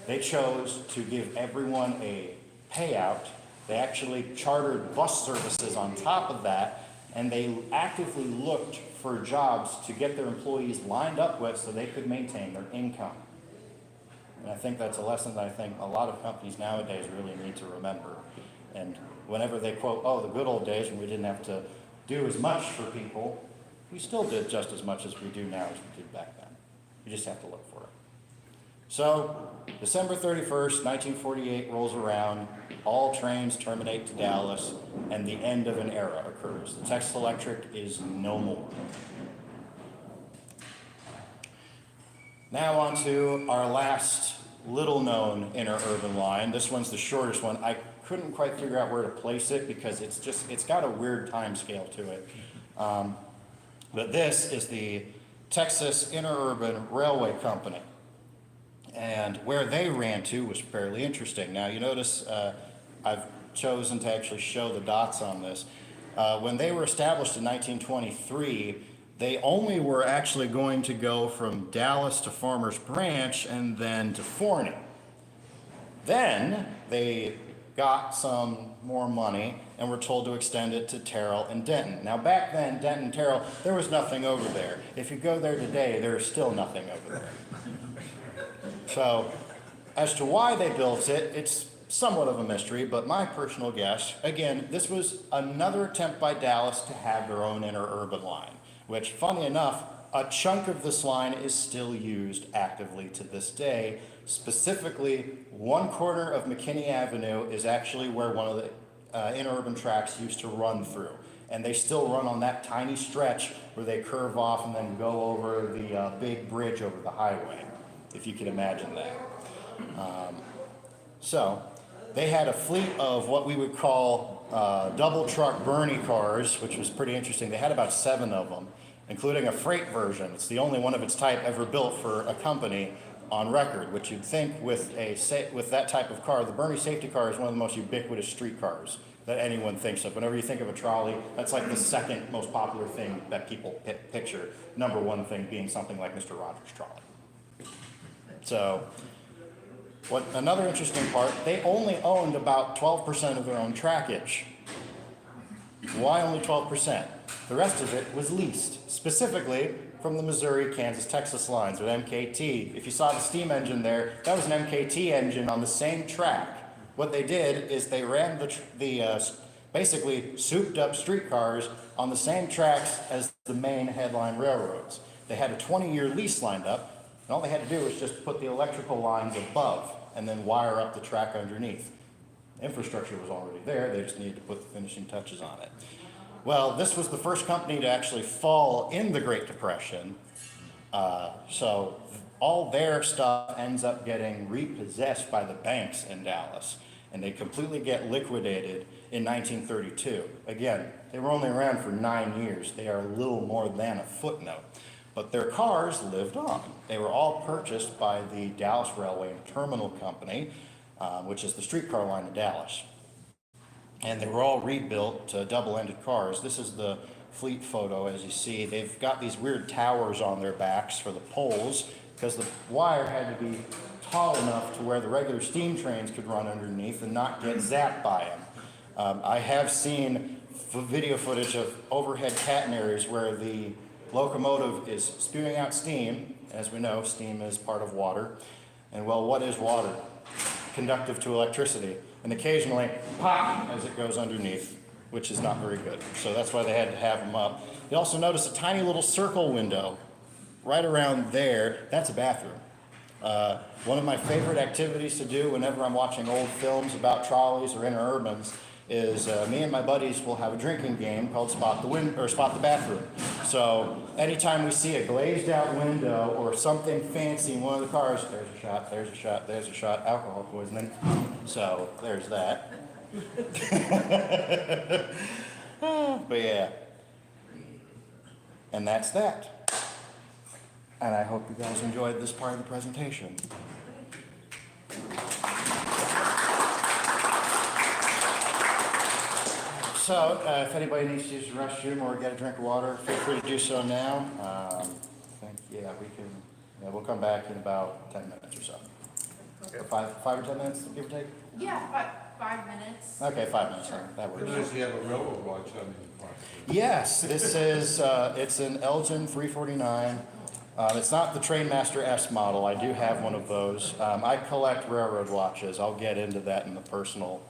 they chose to give everyone a payout. They actually chartered bus services on top of that, and they actively looked for jobs to get their employees lined up with so they could maintain their income. And I think that's a lesson that I think a lot of companies nowadays really need to remember. And whenever they quote, oh, the good old days when we didn't have to do as much for people, we still did just as much as we do now as we did back then. You just have to look for it. So, December 31st, 1948 rolls around, all trains terminate to Dallas, and the end of an era occurs. The Texas Electric is no more. Now on to our last little-known interurban line. This one's the shortest one. I couldn't quite figure out where to place it because it's got a weird time scale to it. But this is the Texas Interurban Railway Company. And where they ran to was fairly interesting. Now you notice I've chosen to actually show the dots on this. When they were established in 1923, they only were actually going to go from Dallas to Farmers Branch and then to Forney. Then they got some more money and were told to extend it to Terrell and Denton. Now back then, Denton and Terrell, there was nothing over there. If you go there today, there is still nothing over there. So as to why they built it, it's somewhat of a mystery, but my personal guess, again, this was another attempt by Dallas to have their own interurban line, which, funny enough, a chunk of this line is still used actively to this day. Specifically, one corner of McKinney Avenue is actually where one of the interurban tracks used to run through. And they still run on that tiny stretch where they curve off and then go over the big bridge over the highway, if you can imagine that. So they had a fleet of what we would call double truck Bernie cars, which was pretty interesting. They had about 7 of them, including a freight version. It's the only one of its type ever built for a company on record, which you'd think with that type of car, the Bernie safety car is one of the most ubiquitous street cars that anyone thinks of. Whenever you think of a trolley, that's like the second most popular thing that people picture. Number one thing being something like Mr. Rogers' trolley. So, another interesting part, they only owned about 12% of their own trackage. Why only 12%? The rest of it was leased, specifically from the Missouri, Kansas, Texas lines with MKT. If you saw the steam engine there, that was an MKT engine on the same track. What they did is they ran the basically souped up streetcars on the same tracks as the main headline railroads. They had a 20-year lease lined up, and all they had to do was just put the electrical lines above and then wire up the track underneath. Infrastructure was already there, they just needed to put the finishing touches on it. Well, this was the first company to actually fall in the Great Depression, so all their stuff ends up getting repossessed by the banks in Dallas, and they completely get liquidated in 1932. Again, they were only around for 9 years. They are a little more than a footnote. But their cars lived on. They were all purchased by the Dallas Railway and Terminal Company, which is the streetcar line of Dallas. And they were all rebuilt to double-ended cars. This is the fleet photo, as you see. They've got these weird towers on their backs for the poles, because the wire had to be tall enough to where the regular steam trains could run underneath and not get zapped by them. I have seen video footage of overhead catenaries where the locomotive is spewing out steam. As we know, steam is part of water. And well, what is water? Conductive to electricity. And occasionally, pop, as it goes underneath, which is not very good. So that's why they had to have them up. You also notice a tiny little circle window right around there. That's a bathroom. One of my favorite activities to do whenever I'm watching old films about trolleys or interurbans is me and my buddies will have a drinking game called Spot the Bathroom. So anytime we see a glazed out window or something fancy in one of the cars, there's a shot, there's a shot, there's a shot, alcohol poisoning. So there's that. But yeah. And that's that. And I hope you guys enjoyed this part of the presentation. So, if anybody needs to use the restroom or get a drink of water, feel free to do so now. We'll come back in about 10 minutes or so. Okay. Five or 10 minutes, give or take? Yeah, 5 minutes. Okay, 5 minutes, that works. Does he have a railroad watch on his car? Yes, this is, it's an Elgin 349. It's not the Trainmaster S model. I do have one of those. I collect railroad watches. I'll get into that in the personal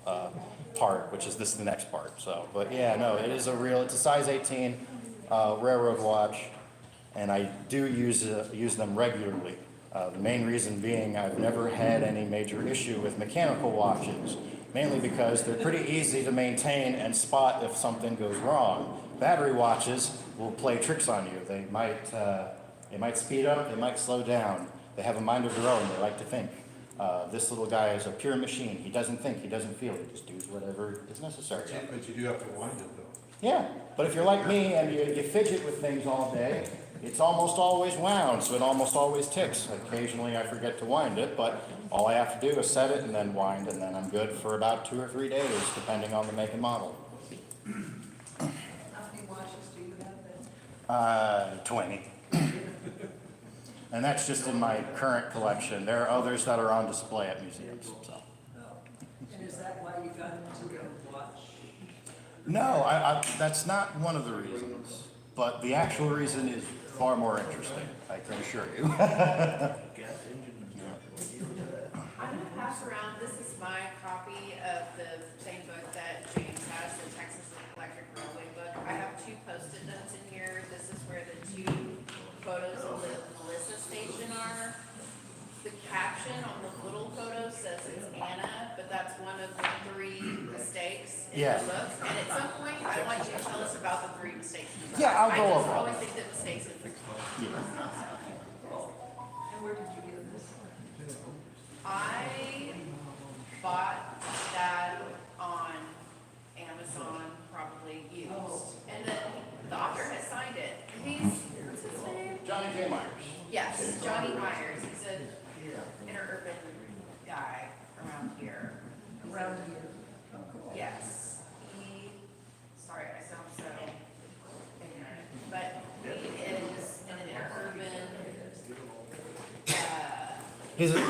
part, which is the next part. So, but yeah, no, it's a size 18 railroad watch, and I do use them regularly. The main reason being I've never had any major issue with mechanical watches, mainly because they're pretty easy to maintain and spot if something goes wrong. Battery watches will play tricks on you. They might speed up, they might slow down. They have a mind of their own, they like to think. This little guy is a pure machine. He doesn't think, he doesn't feel, he just does whatever is necessary. But you do have to wind it though. Yeah, but if you're like me and you fidget with things all day, it's almost always wound, so it almost always ticks. Occasionally I forget to wind it, but all I have to do is set it and then wind, and then I'm good for about 2 or 3 days, depending on the make and model. How many watches do you have then? 20. And that's just in my current collection. There are others that are on display at museums, so. And is that why you got into the watch? No, that's not one of the reasons, but the actual reason is far more interesting, I can assure you. I'm gonna pass around, this is my copy of the same book that James has, the Texas Electric Railway book. I have 2 post-it notes in here. This is where the 2 photos of the Melissa station are. The caption on the little photo says it's Anna, but that's one of the 3 mistakes in Yeah. the book. And at some point, I want you to tell us about the 3 mistakes. in the book. Yeah, I'll go I over just all always that. think that mistakes in the And where did you get this? I bought that on Amazon, probably used, and then the author has signed it. What's his name? Johnny J. Myers. Yes, Johnny Myers. He's an interurban guy around here. Around here. Yes, sorry, I sound so ignorant, but he is in an interurban, He's a, he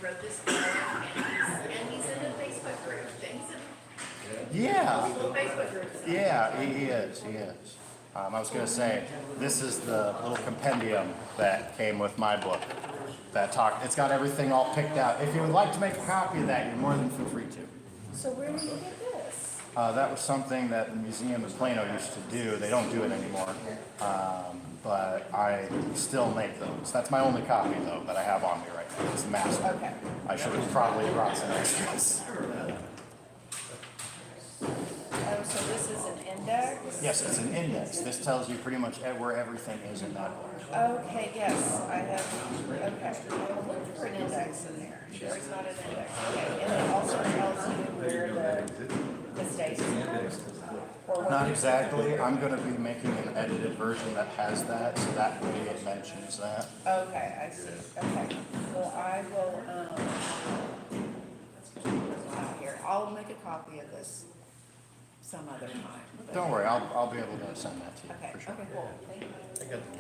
wrote this book, and he's in a Facebook group. He's in yeah, multiple Facebook groups. yeah, he is. I was gonna say, this is the little compendium that came with my book it's got everything all picked out. If you would like to make a copy of that, you're more than feel free to. So where did you get this? That was something that the museum of Plano used to do. They don't do it anymore. But I still make those. That's my only copy though that I have on me right now. It's massive. Okay. I should have probably brought some extras. Oh, so this is an index? Yes, it's an index. This tells you pretty much where everything is in that book. Okay, yes, I have, okay. I'm looking for an index in there. There's not an index, okay. And it also tells you where the states are. Or what Not you- exactly. I'm going to be making an edited version that has that, so that way it mentions that. Okay, I see, okay. Well, I will, here, I'll make a copy of this some other time. Don't worry, I'll be able to send that to you Okay, for sure. okay, cool, thank you.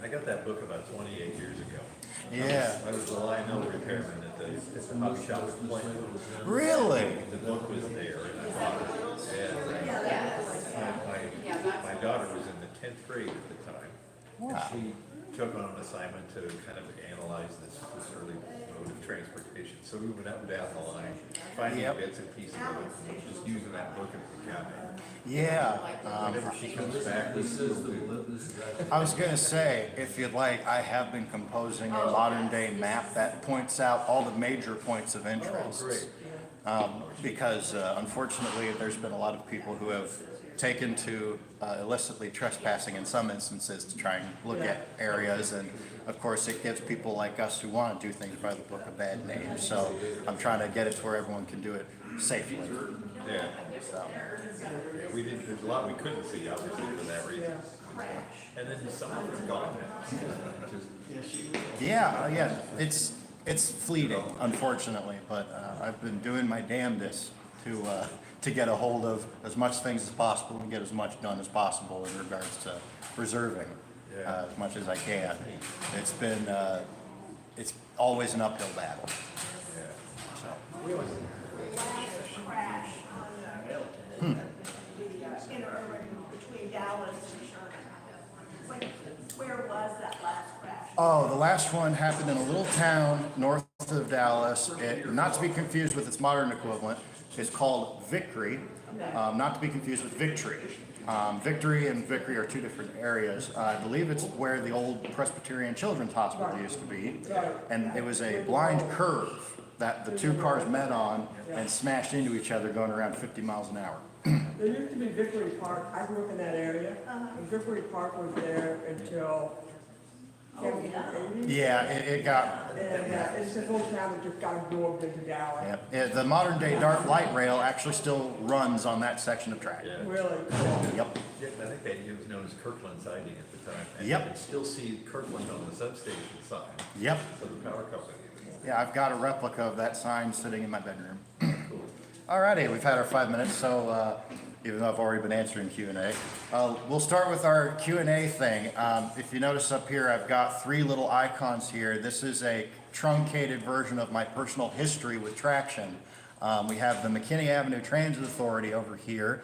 I got that book about 28 years ago. Yeah. I was the Lionel repairman at the hobby shop in Plano. Really? The book was there and I bought it. And Yeah, that's- my daughter was in the 10th grade at the time. Wow. She took on an assignment to kind of analyze this early mode of transportation. So we went up and down the line, finding Yep. bits and pieces of it, just using that book as a guide. Yeah. Whenever she comes back, we still do. I was going to say, if you'd like, I have been composing a modern day map that points out all the major points of interest. Great. Because unfortunately, there's been a lot of people who have taken to illicitly trespassing in some instances to try and look at areas, and of course it gives people like us who want to do things by the book a bad name. So I'm trying to get it to where everyone can do it safely. Yeah. So, Yeah, we didn't, there's a lot we couldn't see, obviously, for that reason. And then some of it's gone now. yeah, it's fleeting, unfortunately, but I've been doing my damnedest to get a hold of as much things as possible and get as much done as possible in regards to preserving as much as I can. It's been it's always an uphill battle. Crash on the interurban between Dallas and Sherman. Where was that last crash? Oh, the last one happened in a little town north of Dallas. Not to be confused with its modern equivalent. It's called Vickery, not to be confused with Victory. Victory and Vickery are 2 different areas. I believe it's where the old Presbyterian Children's Hospital used to be. And it was a blind curve that the 2 cars met on and smashed into each other going around 50 miles an hour. There used to be Vickery Park. I grew up in that area. And Vickery Park was there until Yeah, it got, It's the whole town that just got absorbed into Dallas. yeah, the modern day Dart light rail actually still runs on that section of track. Yeah. Really cool. Yep. Yeah, I think it was known as Kirkland siding at the time. And Yep. you can still see Kirkland on the substation sign Yep. for the power company. Yeah, I've got a replica of that sign sitting in my bedroom. Alrighty, we've had our 5 minutes, so even though I've already been answering Q&A, we'll start with our Q&A thing. If you notice up here, I've got 3 little icons here. This is a truncated version of my personal history with traction. We have the McKinney Avenue Transit Authority over here,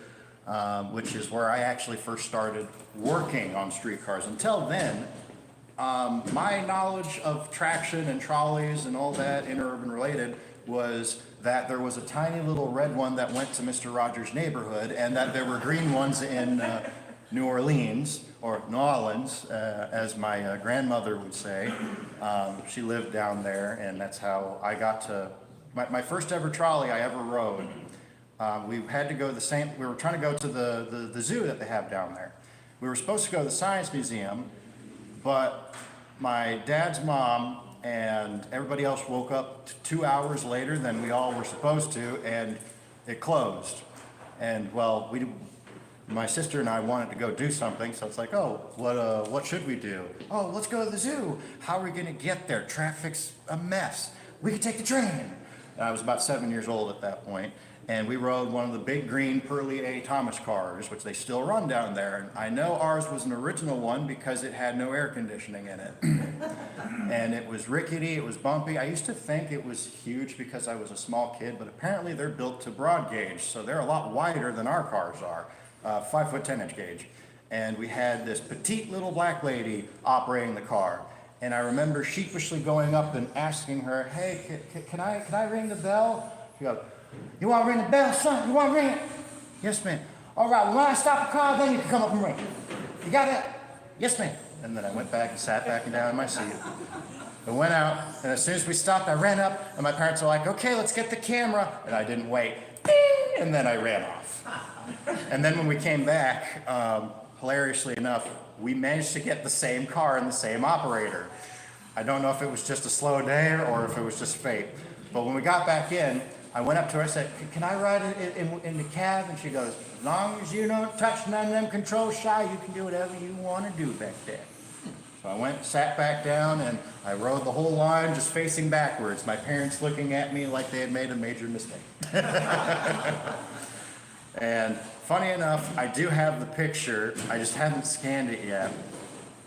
which is where I actually first started working on streetcars. Until then, my knowledge of traction and trolleys and all that interurban related was that there was a tiny little red one that went to Mr. Rogers' neighborhood, and that there were green ones in New Orleans, or New Orleans, as my grandmother would say. She lived down there, and that's how I got to, my first ever trolley I ever rode. We had to go we were trying to go to the zoo that they have down there. We were supposed to go to the Science Museum, but my dad's mom and everybody else woke up 2 hours later than we all were supposed to, and it closed. And well, my sister and I wanted to go do something, so it's like, oh, what should we do? Oh, let's go to the zoo. How are we gonna get there? Traffic's a mess. We could take the train. And I was about 7 years old at that point, and we rode one of the big green Pearly A. Thomas cars, which they still run down there. And I know ours was an original one because it had no air conditioning in it. And it was rickety, it was bumpy. I used to think it was huge because I was a small kid, but apparently they're built to broad gauge, so they're a lot wider than our cars are, 5 foot 10 inch gauge. And we had this petite little black lady operating the car. And I remember sheepishly going up and asking her, hey, can I ring the bell? She goes, you want to ring the bell, son? You want to ring it? Yes, ma'am. All right, well, when I stop the car, then you can come up and ring. You got that? Yes, ma'am. And then I went back and sat back down in my seat. I went out, and as soon as we stopped, I ran up, and my parents were like, okay, let's get the camera. And I didn't wait. Ding! And then I ran off. And then when we came back, hilariously enough, we managed to get the same car and the same operator. I don't know if it was just a slow day or if it was just fate. But when we got back in, I went up to her and said, can I ride in the cab? And she goes, as long as you don't touch none of them controls, shy, you can do whatever you want to do back there. So I went, sat back down, and I rode the whole line just facing backwards, my parents looking at me like they had made a major mistake. And funny enough, I do have the picture, I just haven't scanned it yet.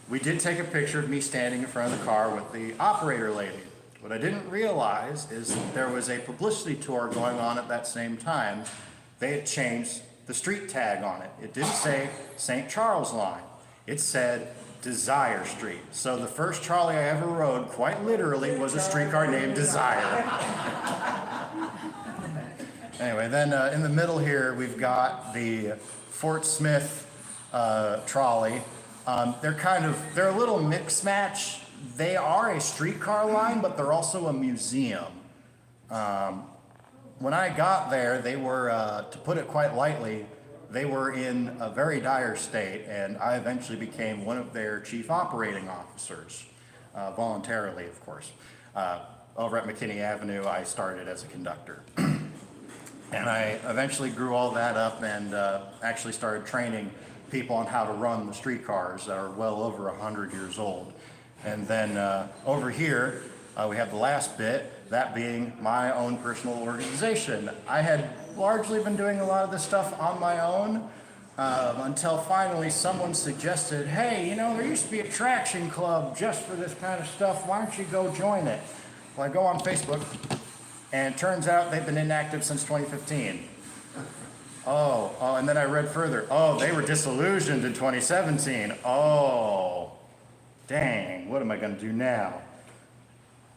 We did take a picture of me standing in front of the car with the operator lady. What I didn't realize is that there was a publicity tour going on at that same time. They had changed the street tag on it. It didn't say St. Charles Line. It said Desire Street. So the first trolley I ever rode, quite literally, was a streetcar named Desire. Anyway, then in the middle here, we've got the Fort Smith trolley. They're a little mix match. They are a streetcar line, but they're also a museum. When I got there, they were, to put it quite lightly, they were in a very dire state, and I eventually became one of their chief operating officers, voluntarily, of course. Over at McKinney Avenue, I started as a conductor. And I eventually grew all that up and actually started training people on how to run the streetcars that are well over 100 years old. And then over here, we have the last bit, that being my own personal organization. I had largely been doing a lot of this stuff on my own until finally someone suggested, hey, you know, there used to be a traction club just for this kind of stuff. Why don't you go join it? Well, I go on Facebook, and it turns out they've been inactive since 2015. Oh, and then I read further. Oh, they were disillusioned in 2017. Oh, dang, what am I going to do now?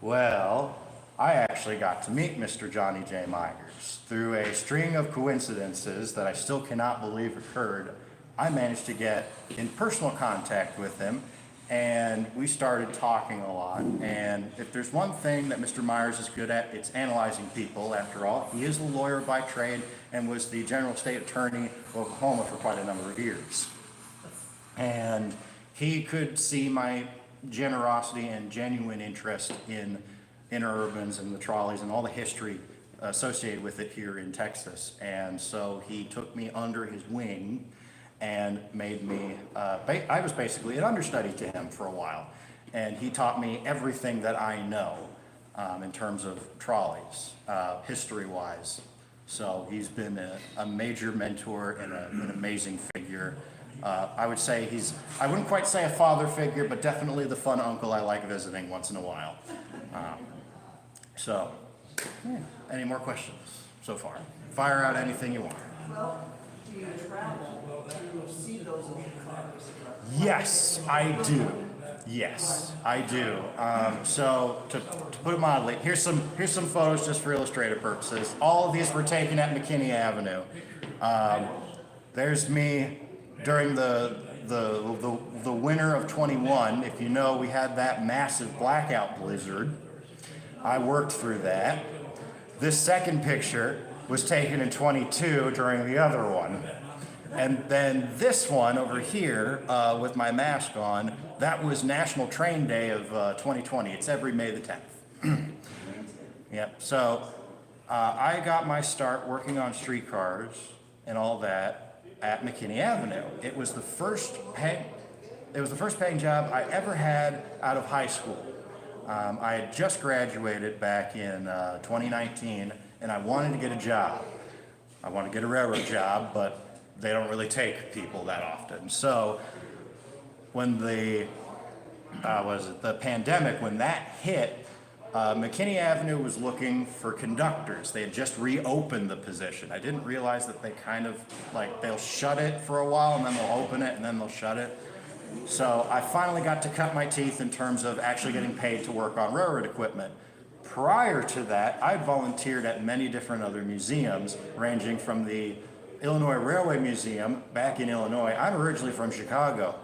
Well, I actually got to meet Mr. Johnny J. Myers. Through a string of coincidences that I still cannot believe occurred, I managed to get in personal contact with him, and we started talking a lot. And if there's one thing that Mr. Myers is good at, it's analyzing people. After all, he is a lawyer by trade and was the general state attorney of Oklahoma for quite a number of years. And he could see my generosity and genuine interest in interurbans and the trolleys and all the history associated with it here in Texas. And so he took me under his wing and made me, I was basically an understudy to him for a while. And he taught me everything that I know in terms of trolleys, history-wise. So he's been a major mentor and an amazing figure. I would say I wouldn't quite say a father figure, but definitely the fun uncle I like visiting once in a while. Any more questions so far? Fire out anything you want. Well, do you travel to see those old cars? Yes, I do. Yes, I do. So to put it mildly, here's some photos just for illustrative purposes. All of these were taken at McKinney Avenue. There's me during the winter of 21. If you know, we had that massive blackout blizzard. I worked through that. This second picture was taken in 22 during the other one. And then this one over here with my mask on, that was National Train Day of 2020. It's every May the 10th. Yep, so I got my start working on streetcars and all that at McKinney Avenue. It was the first paying job I ever had out of high school. I had just graduated back in 2019, and I wanted to get a job. I wanted to get a railroad job, but they don't really take people that often. So when the pandemic, when that hit, McKinney Avenue was looking for conductors. They had just reopened the position. I didn't realize that they kind of they'll shut it for a while and then they'll open it and then they'll shut it. So I finally got to cut my teeth in terms of actually getting paid to work on railroad equipment. Prior to that, I'd volunteered at many different other museums, ranging from the Illinois Railway Museum back in Illinois. I'm originally from Chicago,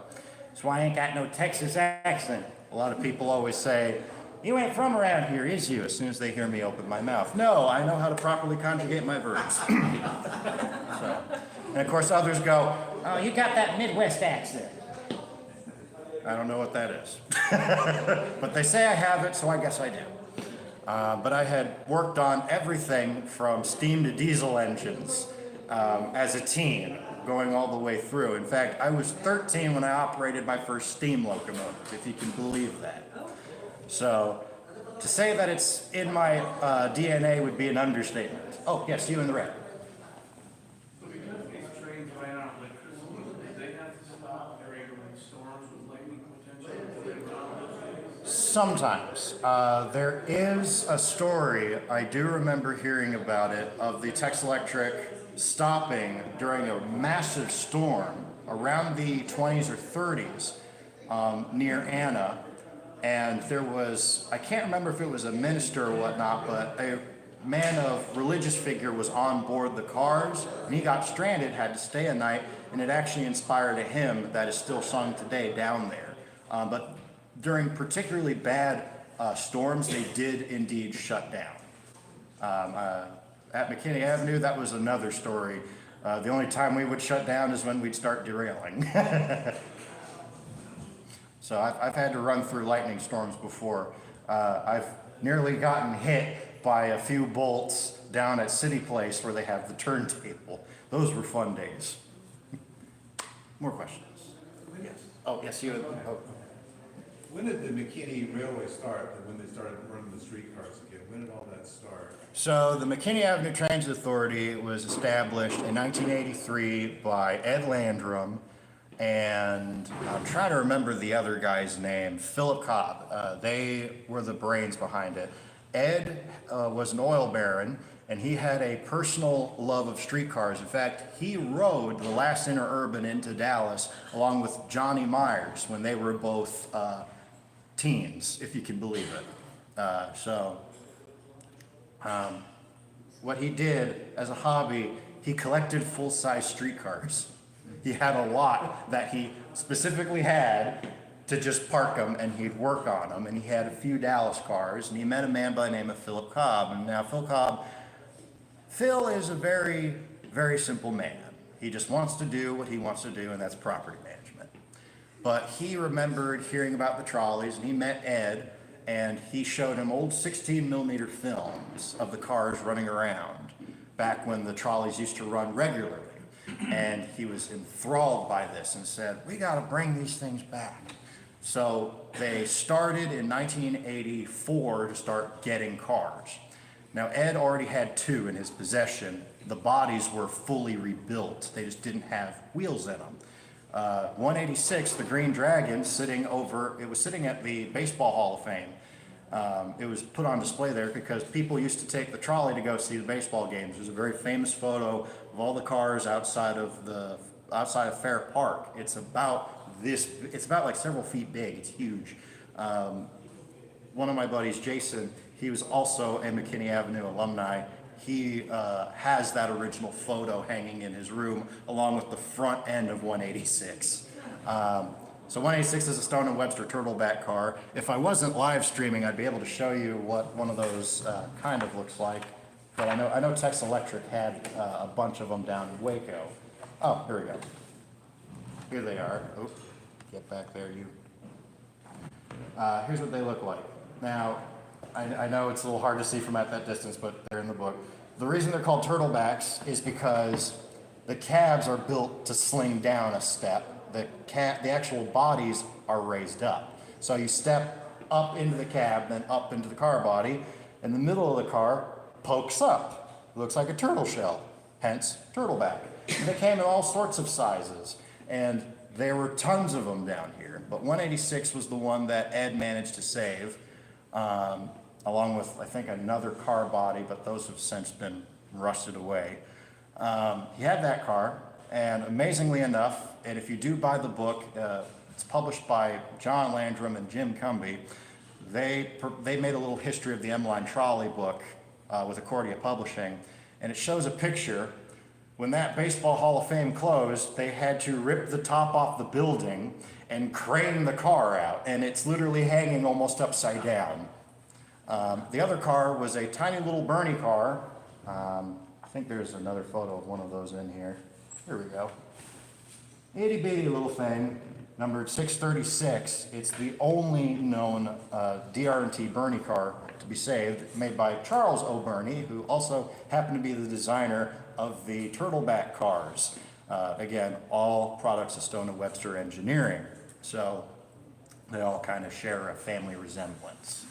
so I ain't got no Texas accent. A lot of people always say, "You ain't from around here, is you?" as soon as they hear me open my mouth. No, I know how to properly conjugate my verbs. And of course others go, "Oh, you got that Midwest accent." I don't know what that is. But they say I have it, so I guess I do. But I had worked on everything from steam to diesel engines as a teen, going all the way through. In fact, I was 13 when I operated my first steam locomotive, if you can believe that. So to say that it's in my DNA would be an understatement. Oh, yes, you in the red. So because these trains ran out of electricity, did they have to stop during storms with lightning potential? Did they run out of those days? Sometimes. There is a story, I do remember hearing about it, of the Tex Electric stopping during a massive storm around the 20s or 30s near Anna. And there was, I can't remember if it was a minister or whatnot, but a man of religious figure was on board the cars, and he got stranded, had to stay a night, and it actually inspired a hymn that is still sung today down there. But during particularly bad storms, they did indeed shut down. At McKinney Avenue, that was another story. The only time we would shut down is when we'd start derailing. So I've had to run through lightning storms before. I've nearly gotten hit by a few bolts down at City Place where they have the turntable. Those were fun days. More questions? Yes. Oh, yes, you. Oh. When did the McKinney Railway start, when they started running the streetcars again? When did all that start? So the McKinney Avenue Transit Authority was established in 1983 by Ed Landrum, and I'm trying to remember the other guy's name, Philip Cobb. They were the brains behind it. Ed was an oil baron, and he had a personal love of streetcars. In fact, he rode the last interurban into Dallas along with Johnny Myers when they were both teens, if you can believe it. What he did as a hobby, he collected full-size streetcars. He had a lot that he specifically had to just park them, and he'd work on them, and he had a few Dallas cars, and he met a man by the name of Philip Cobb. And now Phil is a very, very simple man. He just wants to do what he wants to do, and that's property management. But he remembered hearing about the trolleys, and he met Ed, and he showed him old 16mm films of the cars running around back when the trolleys used to run regularly. And he was enthralled by this and said, we got to bring these things back. So they started in 1984 to start getting cars. Now, Ed already had two in his possession. The bodies were fully rebuilt. They just didn't have wheels in them. 186, the Green Dragon, it was sitting at the Baseball Hall of Fame. It was put on display there because people used to take the trolley to go see the baseball games. There's a very famous photo of all the cars outside of Fair Park. It's about like several feet big. It's huge. One of my buddies, Jason, he was also a McKinney Avenue alumni. He has that original photo hanging in his room along with the front end of 186. So 186 is a Stone & Webster turtleback car. If I wasn't live streaming, I'd be able to show you what one of those kind of looks like. But I know Tex Electric had a bunch of them down in Waco. Oh, here we go. Here they are. Oh, get back there, you. Here's what they look like. Now, I know it's a little hard to see from at that distance, but they're in the book. The reason they're called turtlebacks is because the cabs are built to sling down a step. The actual bodies are raised up. So you step up into the cab, then up into the car body, and the middle of the car pokes up. It looks like a turtle shell, hence turtleback. And they came in all sorts of sizes, and there were tons of them down here. But 186 was the one that Ed managed to save, along with, I think, another car body, but those have since been rusted away. He had that car, and amazingly enough, and if you do buy the book, it's published by John Landrum and Jim Cumby. They made a little history of the M-Line trolley book with Accordia Publishing, and it shows a picture. When that Baseball Hall of Fame closed, they had to rip the top off the building and crane the car out, and it's literally hanging almost upside down. The other car was a tiny little Bernie car. I think there's another photo of one of those in here. Here we go. Itty bitty little thing, numbered 636. It's the only known DR&T Bernie car to be saved, made by Charles O. Bernie, who also happened to be the designer of the turtleback cars. Again, all products of Stone & Webster Engineering. So they all kind of share a family resemblance.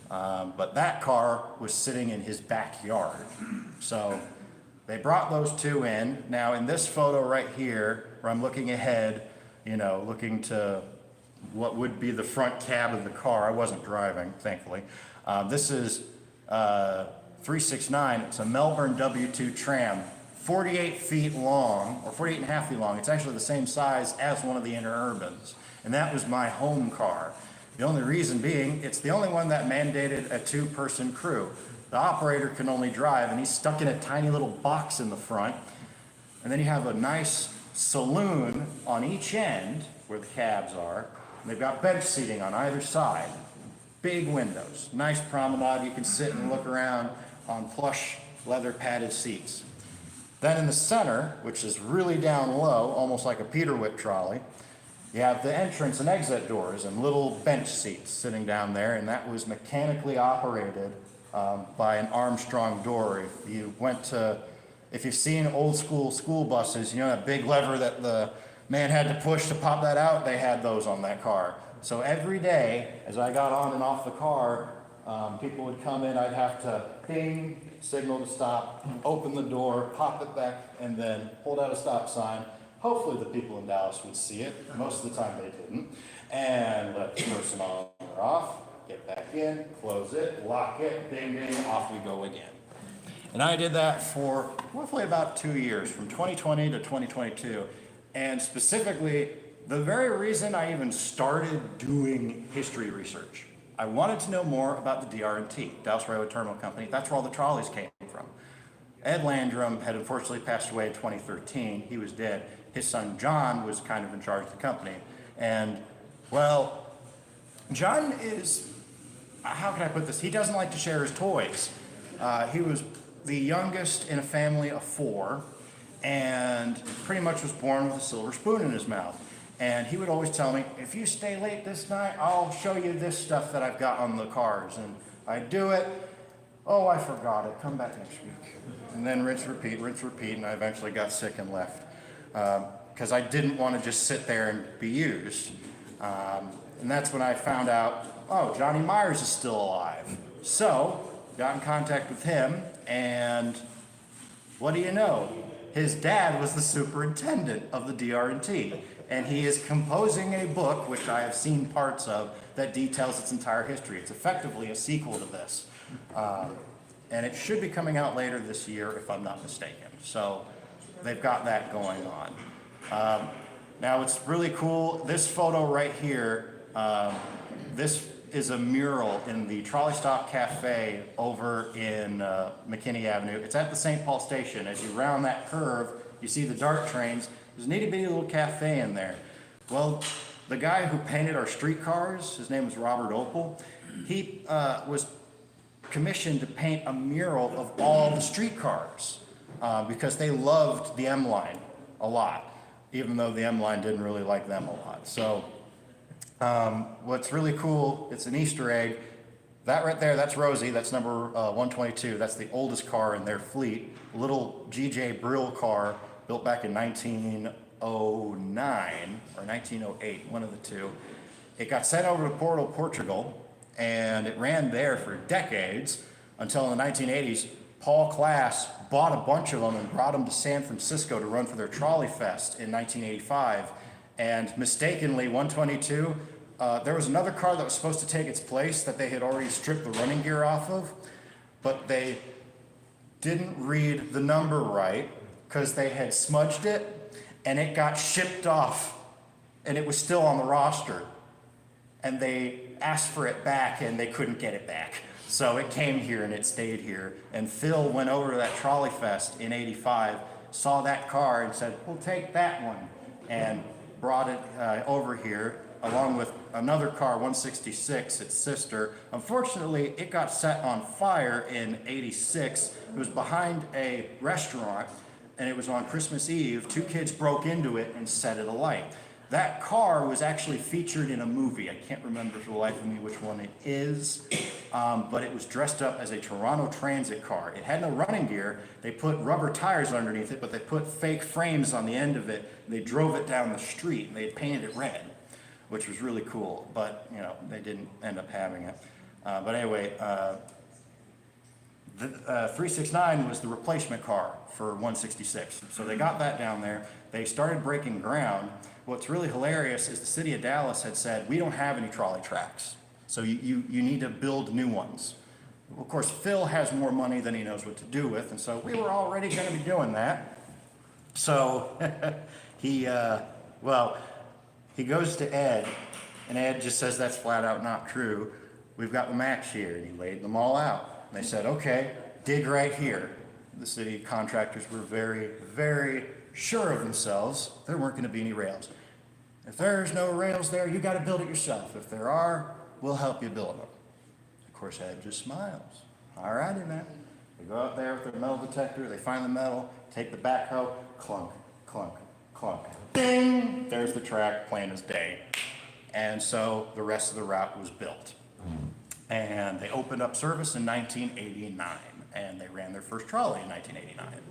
But that car was sitting in his backyard. So they brought those two in. Now in this photo right here, where I'm looking ahead, looking to what would be the front cab of the car. I wasn't driving, thankfully. This is 369. It's a Melbourne W2 tram, 48 feet long, or 48 and a half feet long. It's actually the same size as one of the Interurbans. And that was my home car. The only reason being, it's the only one that mandated a two-person crew. The operator can only drive, and he's stuck in a tiny little box in the front. And then you have a nice saloon on each end, where the cabs are. And they've got bench seating on either side. Big windows, nice promenade. You can sit and look around on plush leather padded seats. Then in the center, which is really down low, almost like a Peter Whip trolley, you have the entrance and exit doors and little bench seats sitting down there, and that was mechanically operated by an Armstrong door. If you've seen old school buses, that big lever that the man had to push to pop that out, they had those on that car. So every day, as I got on and off the car, people would come in, I'd have to ding, signal to stop, open the door, pop it back, and then hold out a stop sign. Hopefully the people in Dallas would see it. Most of the time they didn't. And let the person on or off, get back in, close it, lock it, ding, ding, off we go again. And I did that for roughly about 2 years, from 2020 to 2022. And specifically, the very reason I even started doing history research, I wanted to know more about the DR&T, Dallas Railroad Terminal Company. That's where all the trolleys came from. Ed Landrum had unfortunately passed away in 2013. He was dead. His son John was kind of in charge of the company. And, well, John is, how can I put this? He doesn't like to share his toys. He was the youngest in a family of 4, and pretty much was born with a silver spoon in his mouth. And he would always tell me, if you stay late this night, I'll show you this stuff that I've got on the cars. And I'd do it. Oh, I forgot it. Come back next week. And then rinse, repeat, and I eventually got sick and left. Because I didn't want to just sit there and be used. And that's when I found out, oh, Johnny Myers is still alive. So, got in contact with him, and what do you know? His dad was the superintendent of the DRNT, and he is composing a book, which I have seen parts of, that details its entire history. It's effectively a sequel to this. And it should be coming out later this year, if I'm not mistaken. So they've got that going on. Now it's really cool. This photo right here, this is a mural in the Trolley Stop Cafe over in McKinney Avenue. It's at the St. Paul station. As you round that curve, you see the DART trains. There's a nitty bitty little cafe in there. Well, the guy who painted our streetcars, his name was Robert Opel, he was commissioned to paint a mural of all the streetcars because they loved the M line a lot, even though the M line didn't really like them a lot. So what's really cool, it's an Easter egg. That right there, that's Rosie, that's number 122. That's the oldest car in their fleet. Little G.J. Brill car built back in 1909 or 1908, one of the two. It got sent over to Porto, Portugal, and it ran there for decades until in the 1980s, Paul Class bought a bunch of them and brought them to San Francisco to run for their Trolley Fest in 1985. And mistakenly, 122, there was another car that was supposed to take its place that they had already stripped the running gear off of, but they didn't read the number right because they had smudged it, and it got shipped off, and it was still on the roster. And they asked for it back, and they couldn't get it back. So it came here, and it stayed here. And Phil went over to that Trolley Fest in '85, saw that car, and said, we'll take that one, and brought it over here, along with another car, 166, its sister. Unfortunately, it got set on fire in '86. It was behind a restaurant, and it was on Christmas Eve. 2 kids broke into it and set it alight. That car was actually featured in a movie. I can't remember for the life of me which one it is, but it was dressed up as a Toronto Transit car. It had no running gear. They put rubber tires underneath it, but they put fake frames on the end of it. They drove it down the street, and they painted it red, which was really cool, but you know, they didn't end up having it. But anyway, the 369 was the replacement car for 166. So they got that down there. They started breaking ground. What's really hilarious is the city of Dallas had said, we don't have any trolley tracks, so you need to build new ones. Of course, Phil has more money than he knows what to do with, and so we were already going to be doing that. So he goes to Ed, and Ed just says that's flat out not true. We've got the maps here, and he laid them all out. And they said, okay, dig right here. The city contractors were very, very sure of themselves. There weren't going to be any rails. If there's no rails there, you got to build it yourself. If there are, we'll help you build them. Of course, Ed just smiles. All righty, man. They go out there with their metal detector. They find the metal, take the backhoe, clunk, clunk, clunk. Ding! There's the track, plain as day. And so the rest of the route was built. And they opened up service in 1989. And they ran their first trolley in 1989,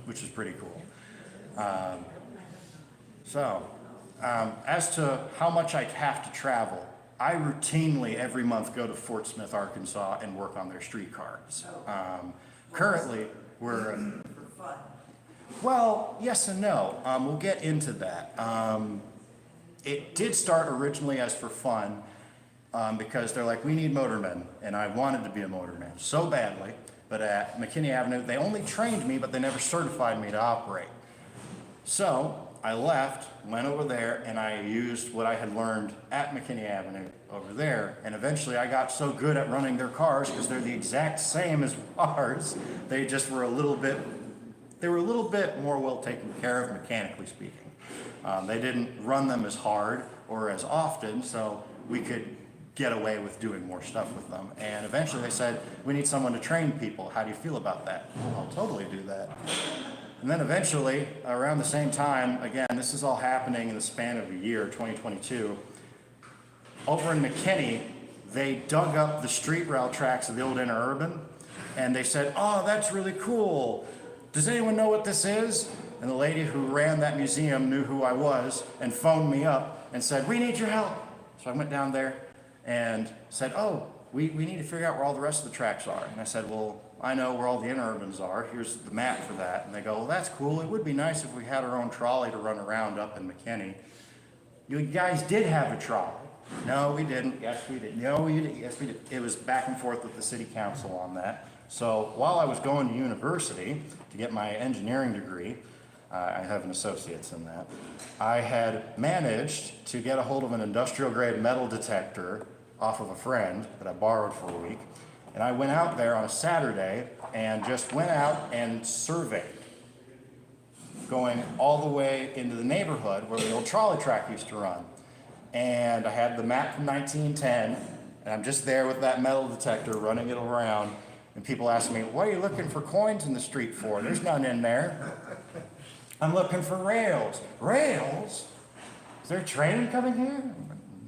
which is pretty cool. As to how much I have to travel, I routinely every month go to Fort Smith, Arkansas and work on their streetcars. Currently, we're... For fun. Well, yes and no. We'll get into that. It did start originally as for fun because they're like, we need motormen, and I wanted to be a motorman so badly, but at McKinney Avenue, they only trained me, but they never certified me to operate. So I left, went over there, and I used what I had learned at McKinney Avenue over there, and eventually I got so good at running their cars, because they're the exact same as ours, they just were a little bit more well taken care of, mechanically speaking. They didn't run them as hard or as often, so we could get away with doing more stuff with them. And eventually they said, we need someone to train people. How do you feel about that? I'll totally do that. And then eventually, around the same time, again, this is all happening in the span of a year, 2022, over in McKinney, they dug up the street rail tracks of the old Interurban, and they said, "Oh, that's really cool. Does anyone know what this is?" And the lady who ran that museum knew who I was and phoned me up and said, "We need your help." So I went down there and said, "Oh, we need to figure out where all the rest of the tracks are." And I said, "Well, I know where all the Interurbans are. Here's the map for that." And they go, "Well, that's cool. It would be nice if we had our own trolley to run around up in McKinney." "You guys did have a trolley." "No, we didn't." "Yes, we did." "No, you did." "Yes, we did." It was back and forth with the city council on that. So while I was going to university to get my engineering degree, I have an associate's in that, I had managed to get a hold of an industrial grade metal detector off of a friend that I borrowed for a week. And I went out there on a Saturday and just went out and surveyed, going all the way into the neighborhood where the old trolley track used to run. And I had the map from 1910, and I'm just there with that metal detector running it around. And people ask me, "What are you looking for coins in the street for? There's none in there." "I'm looking for rails." "Rails? Is there a train coming here?"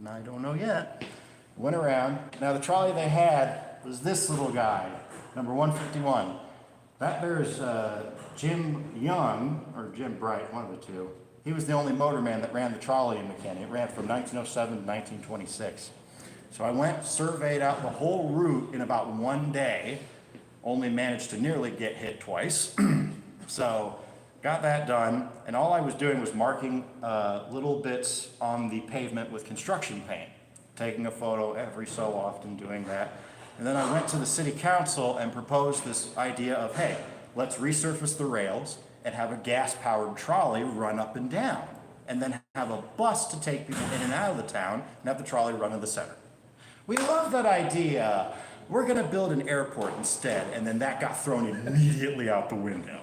"I don't know yet." Went around. Now the trolley they had was this little guy, number 151. That there's Jim Young, or Jim Bright, one of the two. He was the only motorman that ran the trolley in McKinney. It ran from 1907 to 1926. So I went, surveyed out the whole route in about one day, only managed to nearly get hit twice. So got that done, and all I was doing was marking little bits on the pavement with construction paint, taking a photo every so often, doing that. And then I went to the city council and proposed this idea of, hey, let's resurface the rails and have a gas-powered trolley run up and down, and then have a bus to take people in and out of the town, and have the trolley run in the center. "We love that idea. We're going to build an airport instead." And then that got thrown immediately out the window.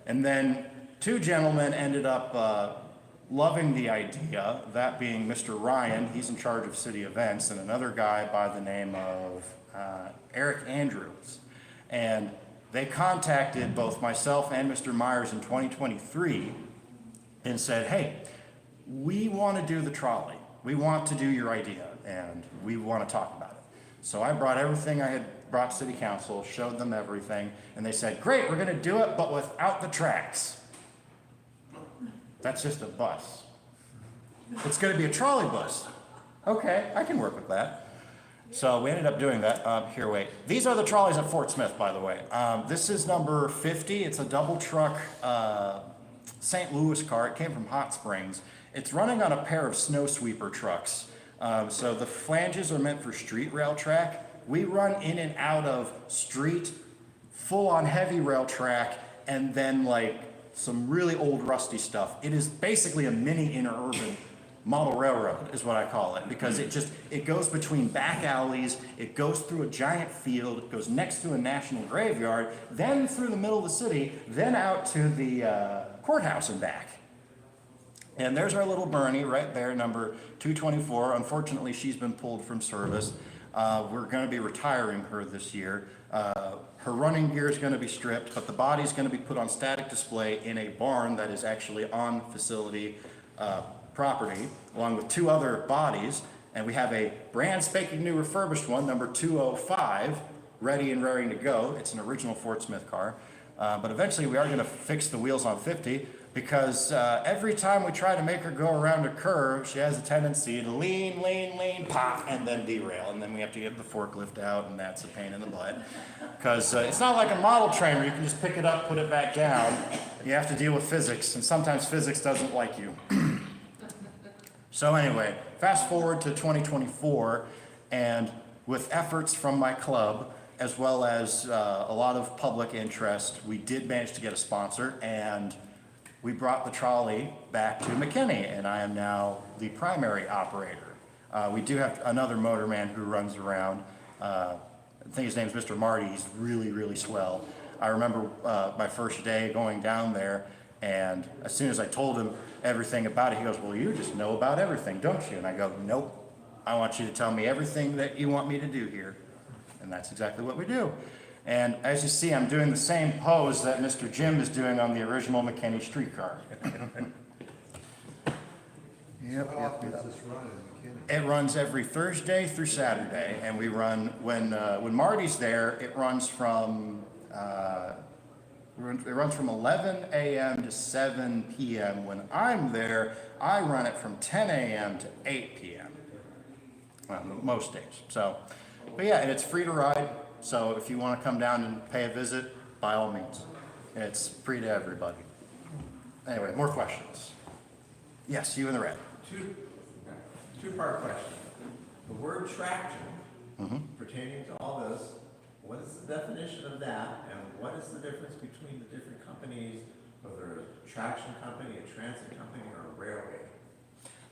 And then two gentlemen ended up loving the idea, that being Mr. Ryan, he's in charge of city events, and another guy by the name of Eric Andrews. And they contacted both myself and Mr. Myers in 2023 and said, "Hey, we want to do the trolley. We want to do your idea, and we want to talk about it." So I brought everything I had brought to city council, showed them everything, and they said, "Great, we're going to do it, but without the tracks." "That's just a bus." "It's going to be a trolley bus." "Okay, I can work with that." So we ended up doing that. Here, wait. These are the trolleys at Fort Smith, by the way. This is number 50. It's a double truck St. Louis car. It came from Hot Springs. It's running on a pair of snow sweeper trucks. So the flanges are meant for street rail track. We run in and out of street, full-on heavy rail track, and then like some really old rusty stuff. It is basically a mini interurban model railroad is what I call it, because it goes between back alleys, it goes through a giant field, it goes next to a national graveyard, then through the middle of the city, then out to the courthouse and back. And there's our little Bernie right there, number 224. Unfortunately, she's been pulled from service. We're going to be retiring her this year. Her running gear is going to be stripped, but the body's going to be put on static display in a barn that is actually on facility property, along with two other bodies. And we have a brand spanking new refurbished one, number 205, ready and raring to go. It's an original Fort Smith car. But eventually we are going to fix the wheels on 50, because every time we try to make her go around a curve, she has a tendency to lean, pop, and then derail. And then we have to get the forklift out, and that's a pain in the butt. Because it's not like a model train where you can just pick it up, put it back down. You have to deal with physics, and sometimes physics doesn't like you. So anyway, fast forward to 2024, and with efforts from my club, as well as a lot of public interest, we did manage to get a sponsor, and we brought the trolley back to McKinney, and I am now the primary operator. We do have another motorman who runs around. I think his name's Mr. Marty. He's really, really swell. I remember my first day going down there, and as soon as I told him everything about it, he goes, "Well, you just know about everything, don't you?" And I go, "Nope. I want you to tell me everything that you want me to do here." And that's exactly what we do. And as you see, I'm doing the same pose that Mr. Jim is doing on the original McKinney streetcar. Yep, How often does this run in McKinney? It runs every Thursday through Saturday, and we run, when Marty's there, it runs from 11 a.m. to 7 p.m. When I'm there, I run it from 10 a.m. to 8 p.m. Well, most days. So, but yeah, and it's free to ride. So if you want to come down and pay a visit, by all means. It's free to everybody. Anyway, more questions? Yes, you in the red. Two-part question. The word traction pertaining to all this, what is the definition of that, and what is the difference between the different companies, whether a traction company, a transit company, or a railway?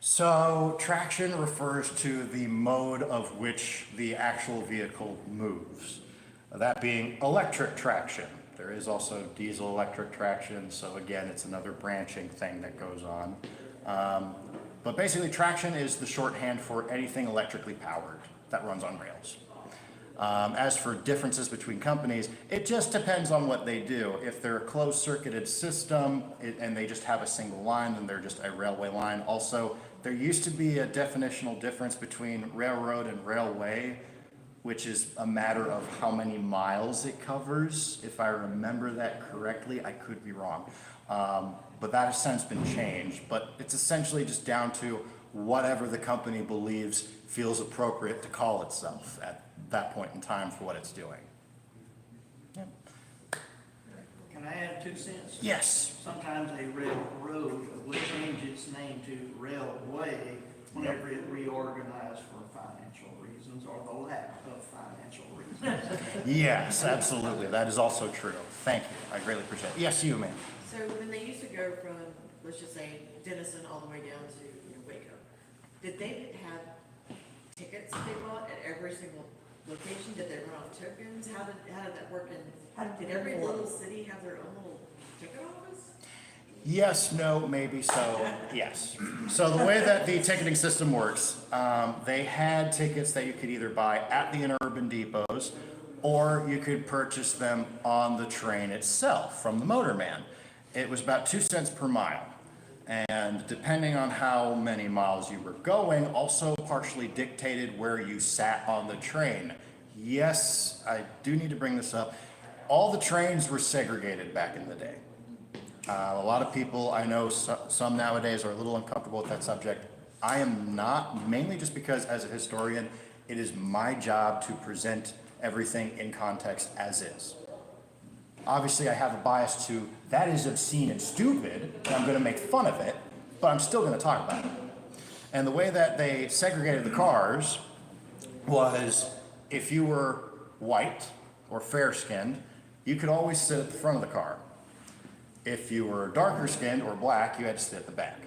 So traction refers to the mode of which the actual vehicle moves. That being electric traction. There is also diesel electric traction, so again, it's another branching thing that goes on. But basically, traction is the shorthand for anything electrically powered that runs on rails. As for differences between companies, it just depends on what they do. If they're a closed-circuited system and they just have a single line, then they're just a railway line. Also, there used to be a definitional difference between railroad and railway, which is a matter of how many miles it covers. If I remember that correctly, I could be wrong. But that has since been changed. But it's essentially just down to whatever the company believes feels appropriate to call itself at that point in time for what it's doing. Can I add 2 cents? Yes. Sometimes a railroad would change its name to railway whenever it reorganized for financial reasons or the lack of financial reasons. Yes, absolutely. That is also true. Thank you. I greatly appreciate it. Yes, you, ma'am. So when they used to go from, let's just say Denison all the way down to, Waco, did they have tickets that they bought at every single location? Did they run on tokens? How did that work? And did every little city have their own little ticket office? Yes, no, maybe, so, yes. So the way that the ticketing system works, they had tickets that you could either buy at the interurban depots, or you could purchase them on the train itself from the motorman. It was about 2 cents per mile. And depending on how many miles you were going, also partially dictated where you sat on the train. Yes, I do need to bring this up. All the trains were segregated back in the day. A lot of people, I know some nowadays are a little uncomfortable with that subject. I am not, mainly just because as a historian, it is my job to present everything in context as is. Obviously, I have a bias to that is obscene and stupid, and I'm going to make fun of it, but I'm still going to talk about it. And the way that they segregated the cars was if you were white or fair-skinned, you could always sit at the front of the car. If you were darker skinned or black, you had to sit at the back.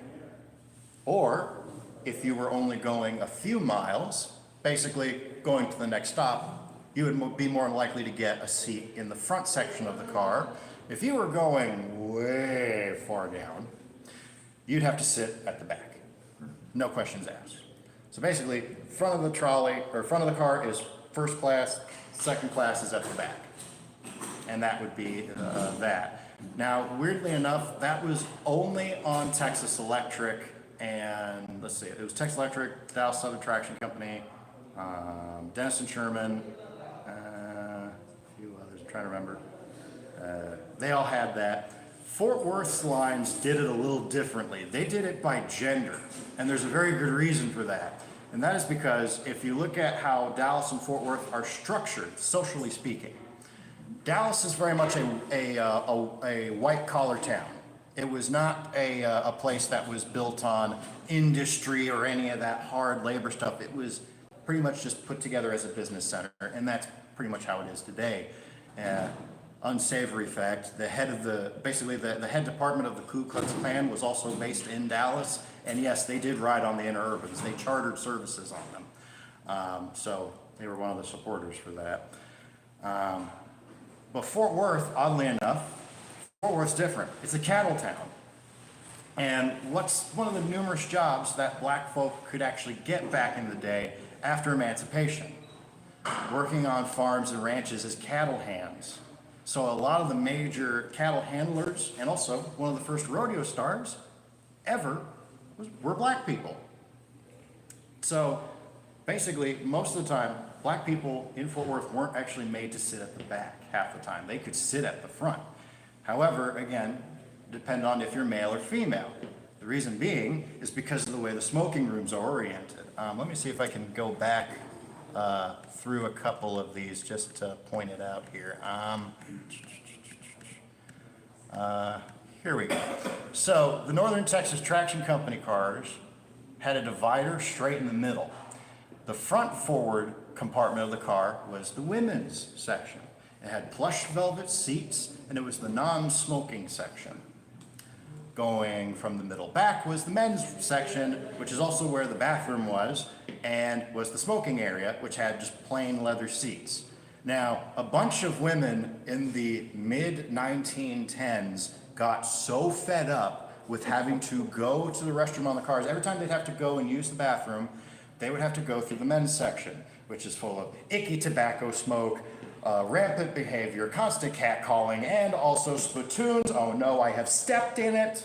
Or if you were only going a few miles, basically going to the next stop, you would be more likely to get a seat in the front section of the car. If you were going way far down, you'd have to sit at the back. No questions asked. So basically, front of the trolley or front of the car is first class, second class is at the back. And that would be that. Now, weirdly enough, that was only on Texas Electric and, let's see, it was Texas Electric, Dallas Southern Traction Company, Denison Sherman, a few others, I'm trying to remember. They all had that. Fort Worth's lines did it a little differently. They did it by gender, and there's a very good reason for that. And that is because if you look at how Dallas and Fort Worth are structured, socially speaking, Dallas is very much a white-collar town. It was not a place that was built on industry or any of that hard labor stuff. It was pretty much just put together as a business center, and that's pretty much how it is today. Unsavory fact, the head of the head department of the Ku Klux Klan was also based in Dallas, and yes, they did ride on the interurbans. They chartered services on them. So they were one of the supporters for that. But Fort Worth, oddly enough, Fort Worth's different. It's a cattle town. And what's one of the numerous jobs that black folk could actually get back in the day after emancipation? working on farms and ranches as cattle hands. So a lot of the major cattle handlers, and also one of the first rodeo stars ever, were black people. So basically, most of the time, black people in Fort Worth weren't actually made to sit at the back half the time. They could sit at the front. However, again, depend on if you're male or female. The reason being is because of the way the smoking rooms are oriented. Let me see if I can go back through a couple of these just to point it out here. Here we go. So the Northern Texas Traction Company cars had a divider straight in the middle. The front forward compartment of the car was the women's section. It had plush velvet seats, and it was the non-smoking section. Going from the middle back was the men's section, which is also where the bathroom was, and was the smoking area, which had just plain leather seats. Now, a bunch of women in the mid-1910s got so fed up with having to go to the restroom on the cars. Every time they'd have to go and use the bathroom, they would have to go through the men's section, which is full of icky tobacco smoke, rampant behavior, constant catcalling, and also spittoons. Oh no, I have stepped in it.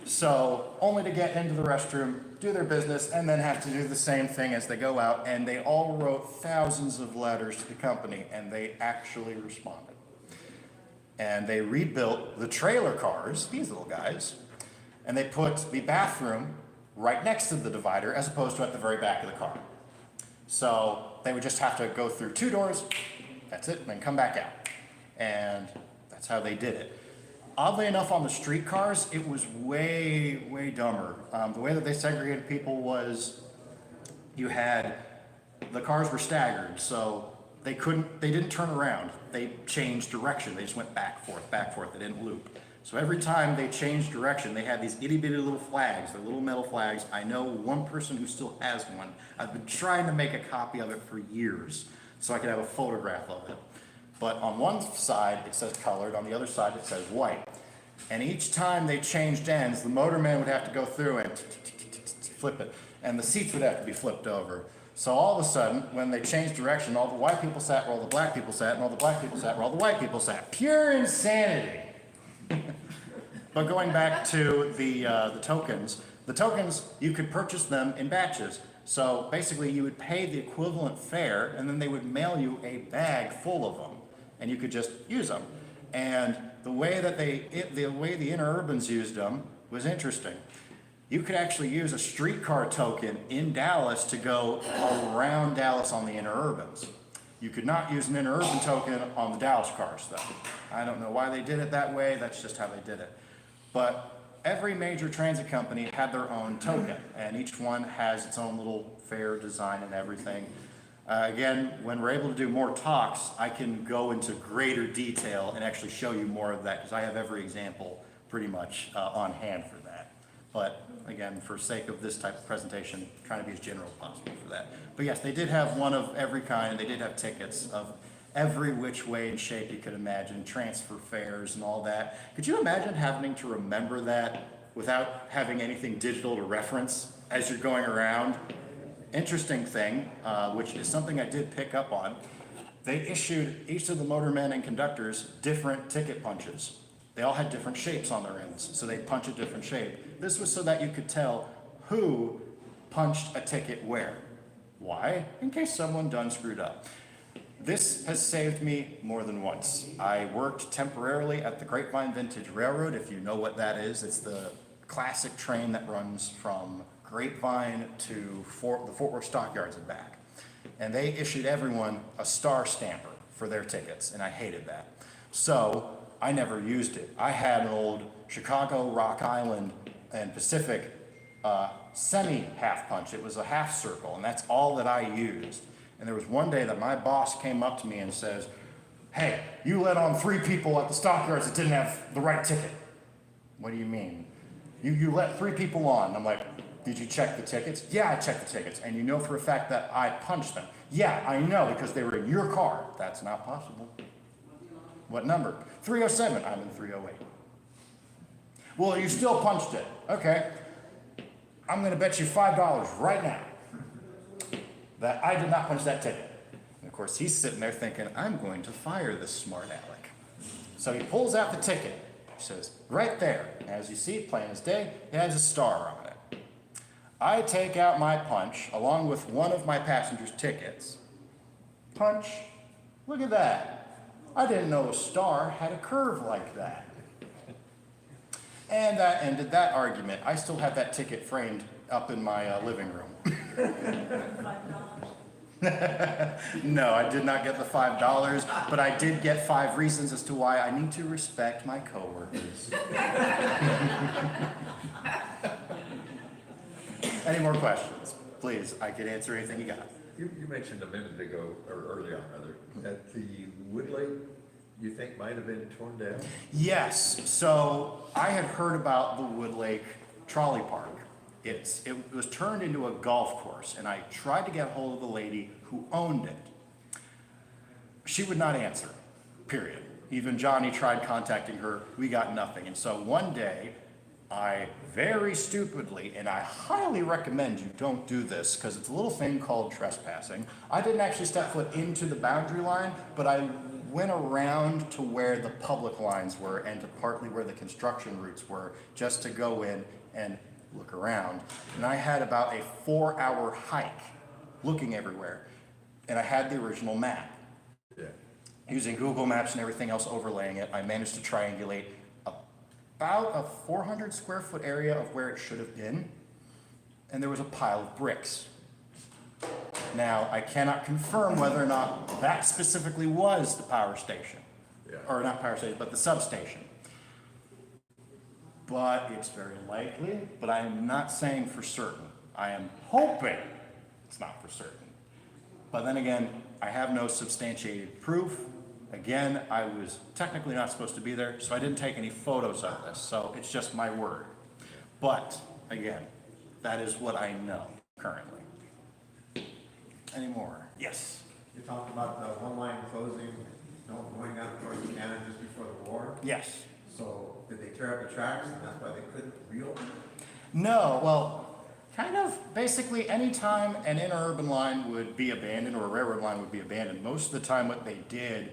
So only to get into the restroom, do their business, and then have to do the same thing as they go out. And they all wrote thousands of letters to the company, and they actually responded. And they rebuilt the trailer cars, these little guys, and they put the bathroom right next to the divider as opposed to at the very back of the car. So they would just have to go through 2 doors, that's it, and then come back out. And that's how they did it. Oddly enough, on the streetcars, it was way, way dumber. The way that they segregated people was you had, the cars were staggered, so they didn't turn around. They changed direction. They just went back, forth, they didn't loop. So every time they changed direction, they had these itty bitty little flags, they're little metal flags. I know one person who still has one. I've been trying to make a copy of it for years so I could have a photograph of it. But on one side it says colored, on the other side it says white. And each time they changed ends, the motorman would have to go through and flip it, and the seats would have to be flipped over. So all of a sudden, when they changed direction, all the white people sat where all the black people sat, and all the black people sat where all the white people sat. Pure insanity. But going back to the tokens you could purchase them in batches. So basically, you would pay the equivalent fare, and then they would mail you a bag full of them, and you could just use them. And the way that the Interurbans used them was interesting. You could actually use a streetcar token in Dallas to go around Dallas on the Interurbans. You could not use an Interurban token on the Dallas cars, though. I don't know why they did it that way. That's just how they did it. But every major transit company had their own token, and each one has its own little fare design and everything. Again, when we're able to do more talks, I can go into greater detail and actually show you more of that, because I have every example pretty much on hand for that. But again, for sake of this type of presentation, trying to be as general as possible for that. But yes, they did have one of every kind. They did have tickets of every which way and shape you could imagine, transfer fares and all that. Could you imagine having to remember that without having anything digital to reference as you're going around? Interesting thing, which is something I did pick up on. They issued each of the motormen and conductors different ticket punches. They all had different shapes on their ends, so they punch a different shape. This was so that you could tell who punched a ticket where. Why? In case someone done screwed up. This has saved me more than once. I worked temporarily at the Grapevine Vintage Railroad, if you know what that is. It's the classic train that runs from Grapevine to the Fort Worth Stockyards and back. And they issued everyone a star stamper for their tickets, and I hated that. So I never used it. I had an old Chicago, Rock Island, and Pacific semi-half punch. It was a half circle, and that's all that I used. And there was one day that my boss came up to me and says, "Hey, you let on 3 people at the Stockyards that didn't have the right ticket." What do you mean? You let 3 people on. I'm like, "Did you check the tickets?" "Yeah, I checked the tickets." "And you know for a fact that I punched them?" "Yeah, I know because they were in your car." "That's not possible." "What number?" 307. "I'm in 308. "Well, you still punched it." "Okay. I'm going to bet you $5 right now that I did not punch that ticket." And of course, he's sitting there thinking, I'm going to fire this smart aleck. So he pulls out the ticket. He says, right there, as you see, plain as day, it has a star on it. I take out my punch, along with one of my passenger's tickets. Punch, look at that. I didn't know a star had a curve like that. And that ended that argument. I still have that ticket framed up in my living room. No, I did not get the $5, but I did get 5 reasons as to why I need to respect my coworkers. Any more questions? Please, I can answer anything you got. You mentioned a minute ago, or early on rather, that the Woodlake, you think might have been torn down? Yes, so I had heard about the Woodlake Trolley Park. It was turned into a golf course, and I tried to get a hold of the lady who owned it. She would not answer, period. Even Johnny tried contacting her, we got nothing. And so one day, I very stupidly, and I highly recommend you don't do this because it's a little thing called trespassing. I didn't actually step foot into the boundary line, but I went around to where the public lines were and to partly where the construction routes were just to go in and look around. And I had about a 4-hour hike looking everywhere. And I had the original map. Yeah. Using Google Maps and everything else overlaying it, I managed to triangulate about a 400 square foot area of where it should have been. And there was a pile of bricks. Now, I cannot confirm whether or not that specifically was the power station. Yeah. Or not power station, but the substation. But it's very likely, but I am not saying for certain. I am hoping it's not for certain. But then again, I have no substantiated proof. Again, I was technically not supposed to be there, so I didn't take any photos of this, so it's just my word. But, again, that is what I know currently. Any more? Yes? You talked about the one line closing, going out towards Canada just before the war. Yes. So did they tear up the tracks and that's why they couldn't reopen? No, well, kind of, basically any time an interurban line would be abandoned or a railroad line would be abandoned, most of the time what they did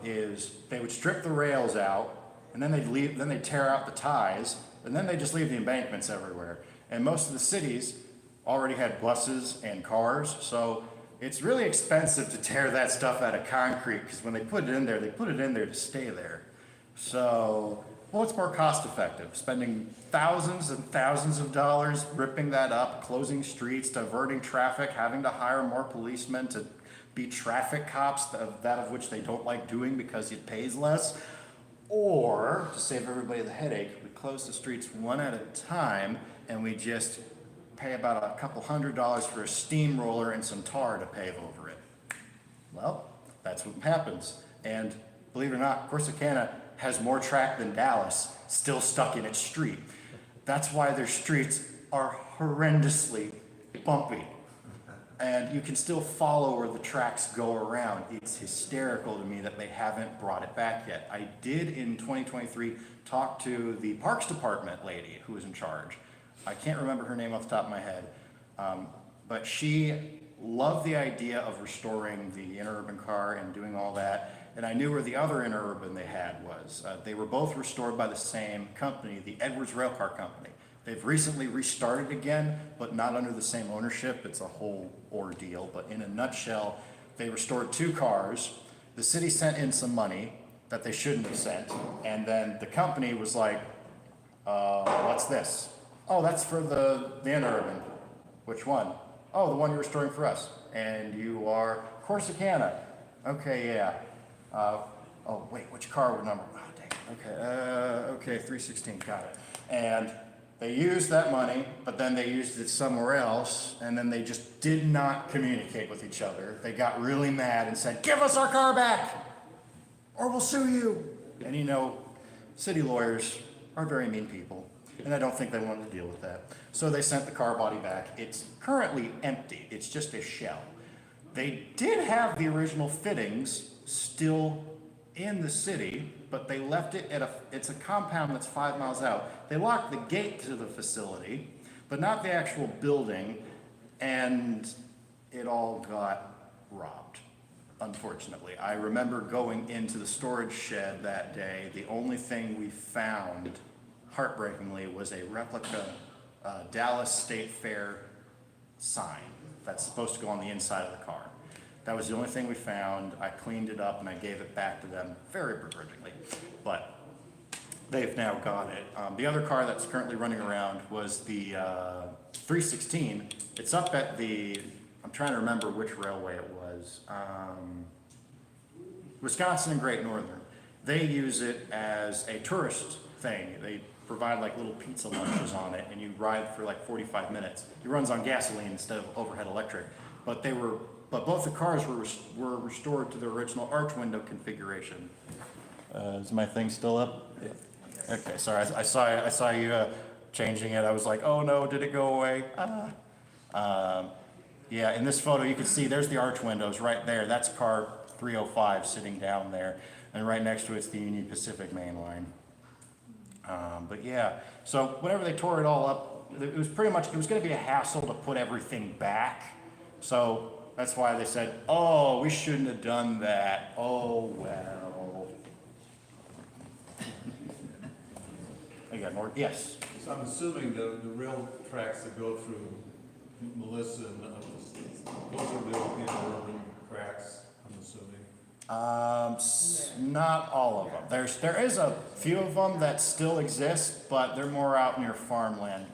is they would strip the rails out and then they'd tear out the ties and then they just leave the embankments everywhere. And most of the cities already had buses and cars, so it's really expensive to tear that stuff out of concrete because when they put it in there, they put it in there to stay there. So, well, it's more cost effective, spending thousands and thousands of dollars ripping that up, closing streets, diverting traffic, having to hire more policemen to be traffic cops, that of which they don't like doing because it pays less. Or, to save everybody the headache, we close the streets one at a time and we just pay about a couple $100 for a steamroller and some tar to pave over it. Well, that's what happens. And believe it or not, Corsicana has more track than Dallas still stuck in its street. That's why their streets are horrendously bumpy. And you can still follow where the tracks go around. It's hysterical to me that they haven't brought it back yet. I did in 2023 talk to the Parks Department lady who was in charge. I can't remember her name off the top of my head, but she loved the idea of restoring the interurban car and doing all that. And I knew where the other interurban they had was. They were both restored by the same company, the Edwards Railcar Company. They've recently restarted again, but not under the same ownership. It's a whole ordeal. But in a nutshell, they restored 2 cars. The city sent in some money that they shouldn't have sent. And then the company was like, what's this? Oh, that's for the interurban. Which one? Oh, the one you're restoring for us. And you are Corsicana. Okay, yeah. Oh, wait, which car would number? Oh, dang. Okay, 316, got it. And they used that money, but then they used it somewhere else, and then they just did not communicate with each other. They got really mad and said, give us our car back, or we'll sue you. And you know, city lawyers are very mean people, and I don't think they wanted to deal with that. So they sent the car body back. It's currently empty. It's just a shell. They did have the original fittings still in the city, but they left it at it's a compound that's 5 miles out. They locked the gate to the facility, but not the actual building, and it all got robbed, unfortunately. I remember going into the storage shed that day. The only thing we found, heartbreakingly, was a replica Dallas State Fair sign that's supposed to go on the inside of the car. That was the only thing we found. I cleaned it up and I gave it back to them very begrudgingly, but they've now got it. The other car that's currently running around was the 316. It's up at the, I'm trying to remember which railway it was. Wisconsin and Great Northern. They use it as a tourist thing. They provide like little pizza lunches on it, and you ride for like 45 minutes. It runs on gasoline instead of overhead electric. But both the cars were restored to their original arch window configuration. Is my thing still up? Yeah. Okay, sorry. I saw you changing it. I was like, oh no, did it go away? Yeah, in this photo you can see there's the arch windows right there. That's car 305 sitting down there, and right next to it's the Union Pacific main line. But yeah, so whenever they tore it all up, it was going to be a hassle to put everything back. So that's why they said, oh, we shouldn't have done that. Oh, well. I got more, yes. So I'm assuming the rail tracks that go through Melissa and those are real interurban tracks, I'm assuming. Not all of them. There is a few of them that still exist, but they're more out near farmland.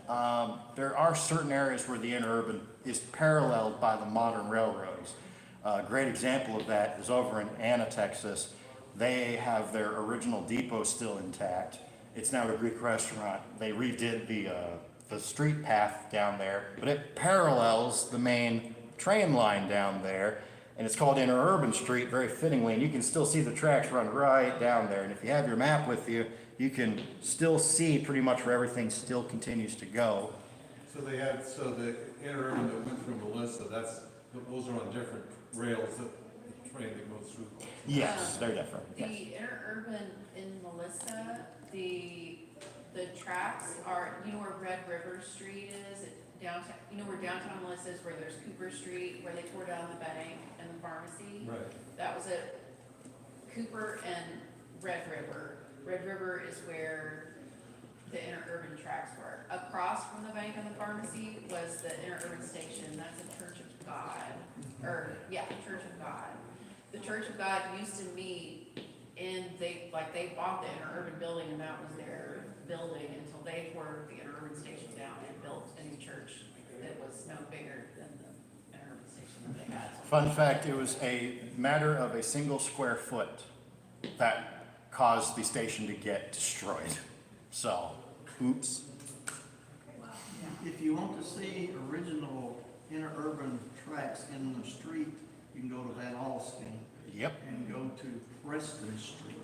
There are certain areas where the interurban is paralleled by the modern railroads. A great example of that is over in Anna, Texas. They have their original depot still intact. It's now a Greek restaurant. They redid the street path down there, but it parallels the main train line down there. And it's called Interurban Street, very fittingly, and you can still see the tracks run right down there. And if you have your map with you, you can still see pretty much where everything still continues to go. So the interurban that went through Melissa, those are on different rails that the train that goes through. Yes, they're different. The Yes. interurban in Melissa, the tracks are, you know where Red River Street is? Downtown, you know where downtown Melissa is, where there's Cooper Street, where they tore down the bank and the pharmacy? Right. That was at Cooper and Red River. Red River is where the interurban tracks were. Across from the bank and the pharmacy was the interurban station. That's a Church of God, Church of God. The Church of God used to meet, and they bought the interurban building, and that was their building until they tore the interurban station down and built a new church that was no bigger than the interurban station that they had. Fun fact, it was a matter of a single square foot that caused the station to get destroyed. So, oops. If you want to see original interurban tracks in the street, you can go to Van Alstyne Yep, and go to Preston Street.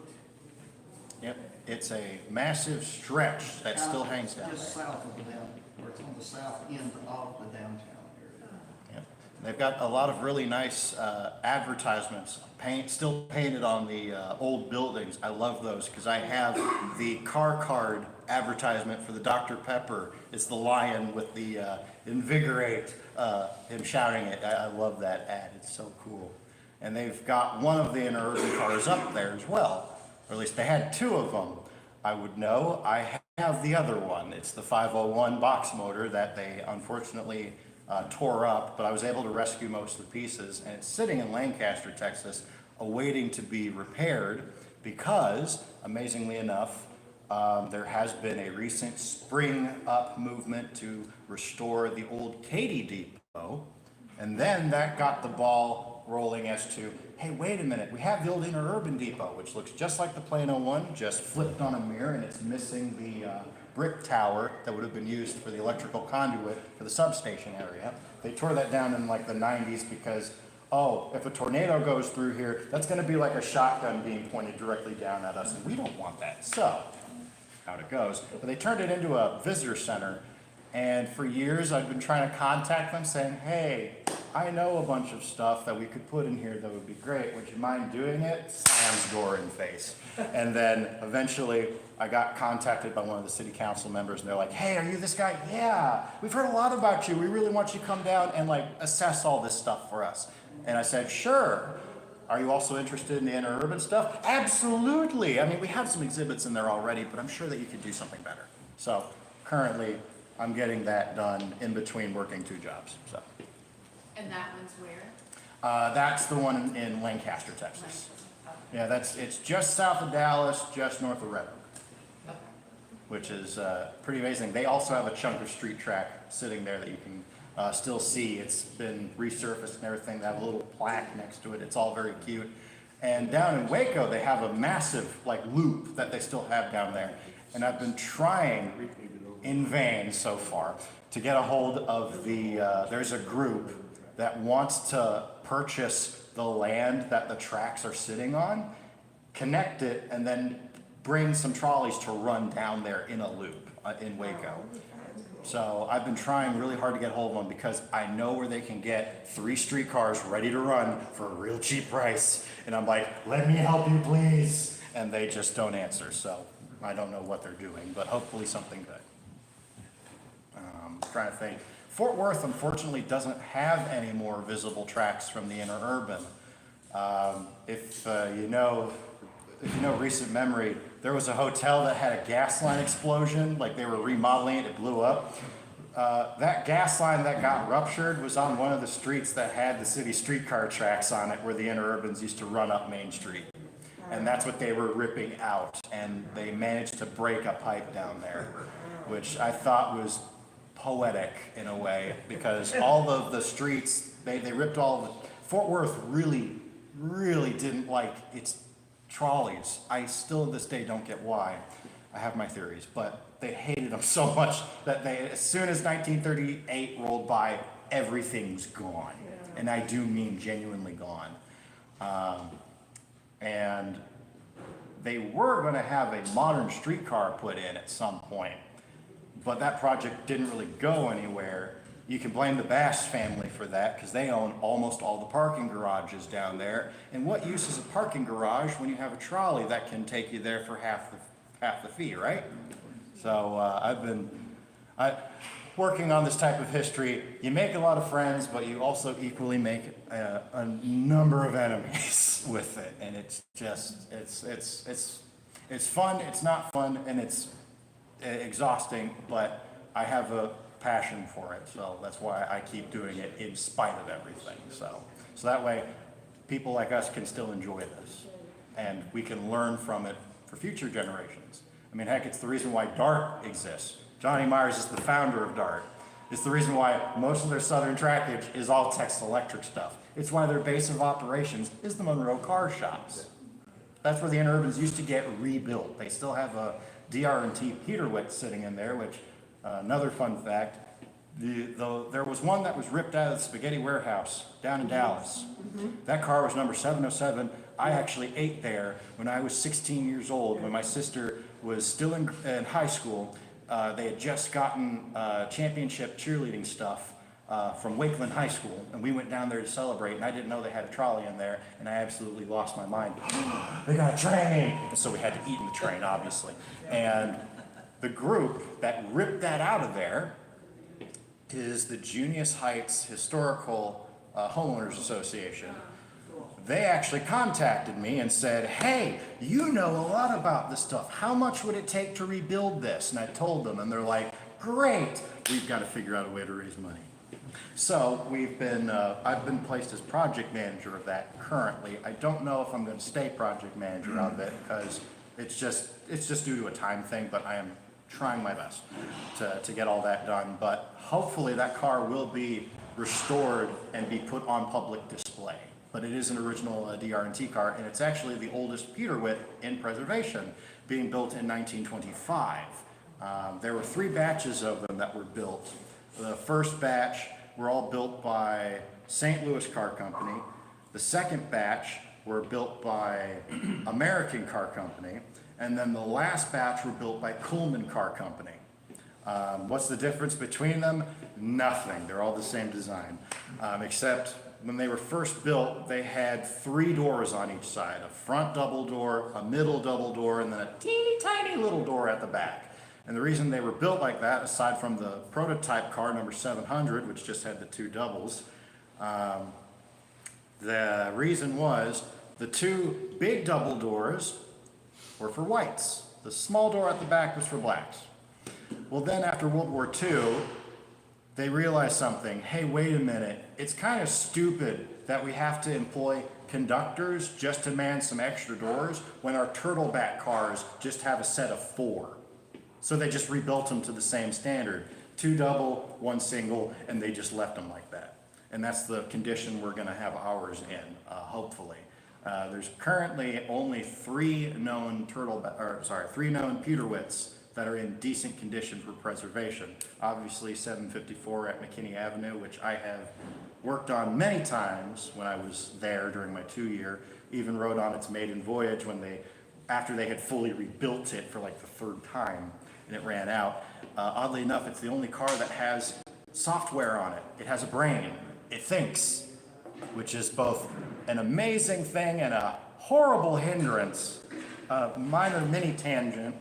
yep. It's a massive stretch that still hangs down Just there. south of the downtown, or it's on the south end of the downtown area. Yep. They've got a lot of really nice advertisements, still painted on the old buildings. I love those because I have the car card advertisement for the Dr. Pepper. It's the lion with the invigorate, him shouting it. I love that ad. It's so cool. And they've got one of the interurban cars up there as well, or at least they had two of them. I would know. I have the other one. It's the 501 box motor that they unfortunately tore up, but I was able to rescue most of the pieces, and it's sitting in Lancaster, Texas, awaiting to be repaired because, amazingly enough, there has been a recent spring up movement to restore the old Katy Depot, and then that got the ball rolling as to, hey, wait a minute, we have the old Interurban Depot, which looks just like the Plano one, just flipped on a mirror, and it's missing the brick tower that would have been used for the electrical conduit for the substation area. They tore that down in like the 90s because, oh, if a tornado goes through here, that's going to be like a shotgun being pointed directly down at us, and we don't want that. So, out it goes. But they turned it into a visitor center, and for years I've been trying to contact them saying, hey, I know a bunch of stuff that we could put in here that would be great. Would you mind doing it? Slams door in face. And then eventually I got contacted by one of the city council members and they're like, hey, are you this guy? Yeah, we've heard a lot about you. We really want you to come down and like assess all this stuff for us. And I said, sure. Are you also interested in the interurban stuff? Absolutely. I mean, we have some exhibits in there already, but I'm sure that you could do something better. So currently I'm getting that done in between working 2 jobs, so. And that one's where? That's the one in Lancaster, Texas. Yeah, it's just south of Dallas, just north of Red Oak, Okay. which is pretty amazing. They also have a chunk of street track sitting there that you can still see. It's been resurfaced and everything. They have a little plaque next to it. It's all very cute. And down in Waco, they have a massive like loop that they still have down there. And I've been trying in vain so far to get a hold of there's a group that wants to purchase the land that the tracks are sitting on, connect it, and then bring some trolleys to run down there in a loop in Waco. So I've been trying really hard to get hold of them because I know where they can get 3 streetcars ready to run for a real cheap price. And I'm like, let me help you, please. And they just don't answer. So I don't know what they're doing, but hopefully something good. Trying to think. Fort Worth, unfortunately, doesn't have any more visible tracks from the interurban. If you know recent memory, there was a hotel that had a gas line explosion, like they were remodeling it, it blew up. That gas line that got ruptured was on one of the streets that had the city streetcar tracks on it where the interurbans used to run up Main Street. And that's what they were ripping out, and they managed to break a pipe down there, which I thought was poetic in a way, because all of the streets, they ripped all of the, Fort Worth really didn't like its trolleys. I still to this day don't get why. I have my theories, but they hated them so much that as soon as 1938 rolled by, everything's gone. And I do mean genuinely gone. And they were going to have a modern streetcar put in at some point, but that project didn't really go anywhere. You can blame the Bass family for that because they own almost all the parking garages down there. And what use is a parking garage when you have a trolley that can take you there for half the fee, right? So I've been working on this type of history. You make a lot of friends, but you also equally make a number of enemies with it. And it's just it's fun. It's not fun, and it's exhausting, but I have a passion for it, so that's why I keep doing it in spite of everything. So that way people like us can still enjoy this and we can learn from it for future generations. I mean, heck, it's the reason why DART exists. Johnny Myers is the founder of DART. It's the reason why most of their southern trackage is all Texas Electric stuff. It's why their base of operations is the Monroe car shops. That's where the interurbans used to get rebuilt. They still have a DR&T Peterwitt sitting in there, which, another fun fact, there was one that was ripped out of the spaghetti warehouse down in Dallas. That car was number 707. I actually ate there when I was 16 years old, when my sister was still in high school. They had just gotten championship cheerleading stuff from Wakeland High School, and we went down there to celebrate, and I didn't know they had a trolley in there, and I absolutely lost my mind. They got a train! And so we had to eat in the train, obviously. And the group that ripped that out of there is the Junius Heights Historical Homeowners Association. They actually contacted me and said, hey, you know a lot about this stuff. How much would it take to rebuild this? And I told them, and they're like, great, we've got to figure out a way to raise money. So I've been placed as project manager of that currently. I don't know if I'm going to stay project manager of it because it's just due to a time thing, but I am trying my best to get all that done. But hopefully that car will be restored and be put on public display. But it is an original DR&T car, and it's actually the oldest Peterwitt in preservation, being built in 1925. There were 3 batches of them that were built. The first batch were all built by St. Louis Car Company. The second batch were built by American Car Company. And then the last batch were built by Coleman Car Company. What's the difference between them? Nothing. They're all the same design. Except when they were first built, they had 3 doors on each side. A front double door, a middle double door, and then a teeny tiny little door at the back. And the reason they were built like that, aside from the prototype car number 700, which just had the 2 doubles, the reason was the 2 big double doors were for whites. The small door at the back was for blacks. Well, then after World War II, they realized something. Hey, wait a minute. It's kind of stupid that we have to employ conductors just to man some extra doors when our turtleback cars just have a set of 4. So they just rebuilt them to the same standard. 2 double, 1 single, and they just left them like that. And that's the condition we're gonna have ours in, hopefully. There's currently only 3 known 3 known Peterwitz that are in decent condition for preservation. Obviously 754 at McKinney Avenue, which I have worked on many times when I was there during my 2-year, even rode on its maiden voyage after they had fully rebuilt it for like the 3rd time and it ran out. Oddly enough, it's the only car that has software on it. It has a brain. It thinks, which is both an amazing thing and a horrible hindrance. Minor mini tangent.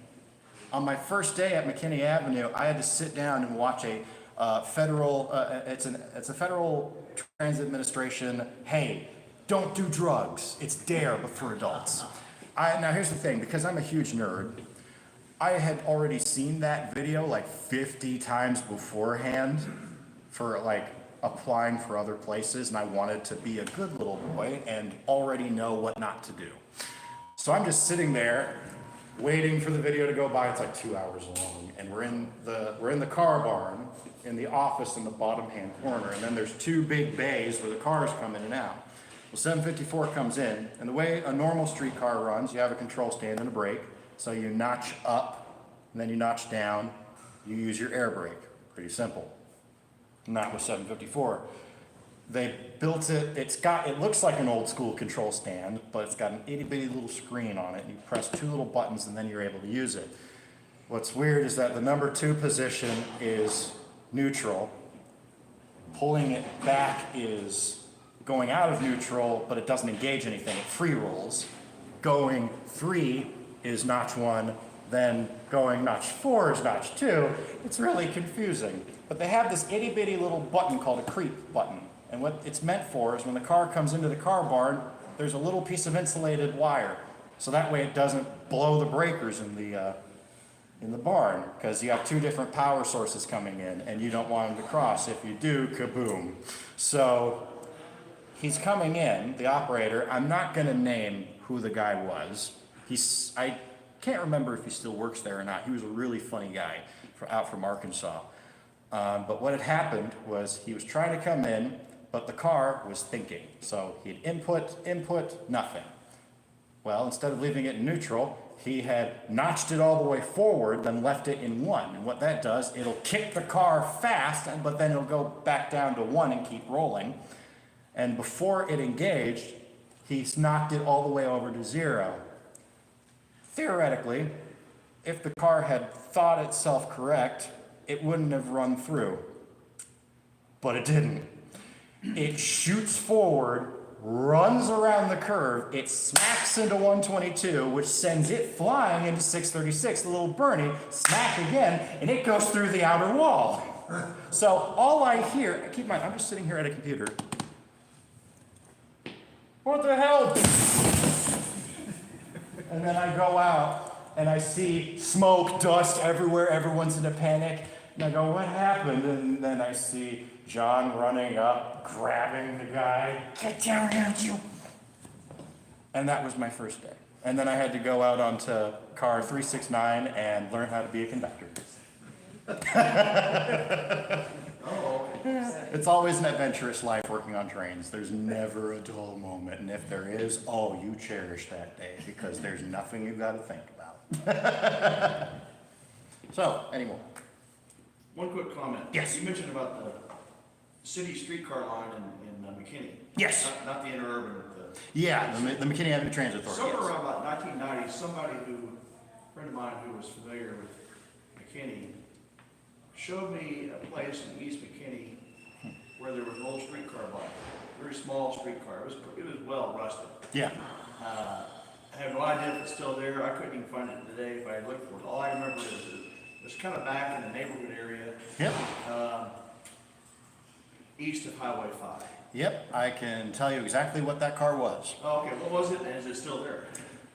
On my first day at McKinney Avenue, I had to sit down and watch a federal, it's a Federal Transit Administration, hey, don't do drugs. It's DARE, but for adults. Now here's the thing, because I'm a huge nerd, I had already seen that video like 50 times beforehand for like applying for other places, and I wanted to be a good little boy and already know what not to do. So I'm just sitting there waiting for the video to go by. It's like 2 hours long, and we're in the car barn in the office in the bottom hand corner, and then there's 2 big bays where the cars come in and out. Well, 754 comes in, and the way a normal streetcar runs, you have a control stand and a brake. So you notch up, and then you notch down, you use your air brake. Pretty simple. Not with 754. They built it, it looks like an old school control stand, but it's got an itty bitty little screen on it, and you press 2 little buttons and then you're able to use it. What's weird is that the number 2 position is neutral. Pulling it back is going out of neutral, but it doesn't engage anything, it free rolls. Going 3 is notch 1, then going notch 4 is notch 2. It's really confusing. But they have this itty bitty little button called a creep button. And what it's meant for is when the car comes into the car barn, there's a little piece of insulated wire. So that way it doesn't blow the breakers in the barn, because you have 2 different power sources coming in and you don't want them to cross. If you do, kaboom. So he's coming in, the operator. I'm not gonna name who the guy was. I can't remember if he still works there or not. He was a really funny guy out from Arkansas. But what had happened was he was trying to come in, but the car was thinking. So he'd input, nothing. Well, instead of leaving it in neutral, he had notched it all the way forward, then left it in 1. And what that does, it'll kick the car fast, but then it'll go back down to 1 and keep rolling. And before it engaged, he's knocked it all the way over to 0. Theoretically, if the car had thought itself correct, it wouldn't have run through. But it didn't. It shoots forward, runs around the curve, it smacks into 122, which sends it flying into 636, the little Bernie, smack again, and it goes through the outer wall. So all I hear, keep in mind, I'm just sitting here at a computer. What the hell? And then I go out and I see smoke, dust everywhere, everyone's in a panic. And I go, what happened? And then I see John running up, grabbing the guy. Get down here, you. And that was my first day. And then I had to go out onto car 369 and learn how to be a conductor. It's always an adventurous life working on trains. There's never a dull moment. And if there is, oh, you cherish that day because there's nothing you've got to think about. So, anymore. One quick comment. Yes. You mentioned about the city streetcar line in McKinney. Yes. Not the interurban. Yeah, the McKinney Avenue Transit Authority. Somewhere Yes. around about 1990, a friend of mine who was familiar with McKinney, showed me a place in East McKinney where there was an old streetcar lot, very small streetcar. It was well rusted. Yeah. I have no idea if it's still there. I couldn't even find it today if I had looked for it. All I remember is it was kind of back in the neighborhood area, Yep. east of Highway 5. Yep. I can tell you exactly what that car was. Oh, okay, what was it, and is it still there?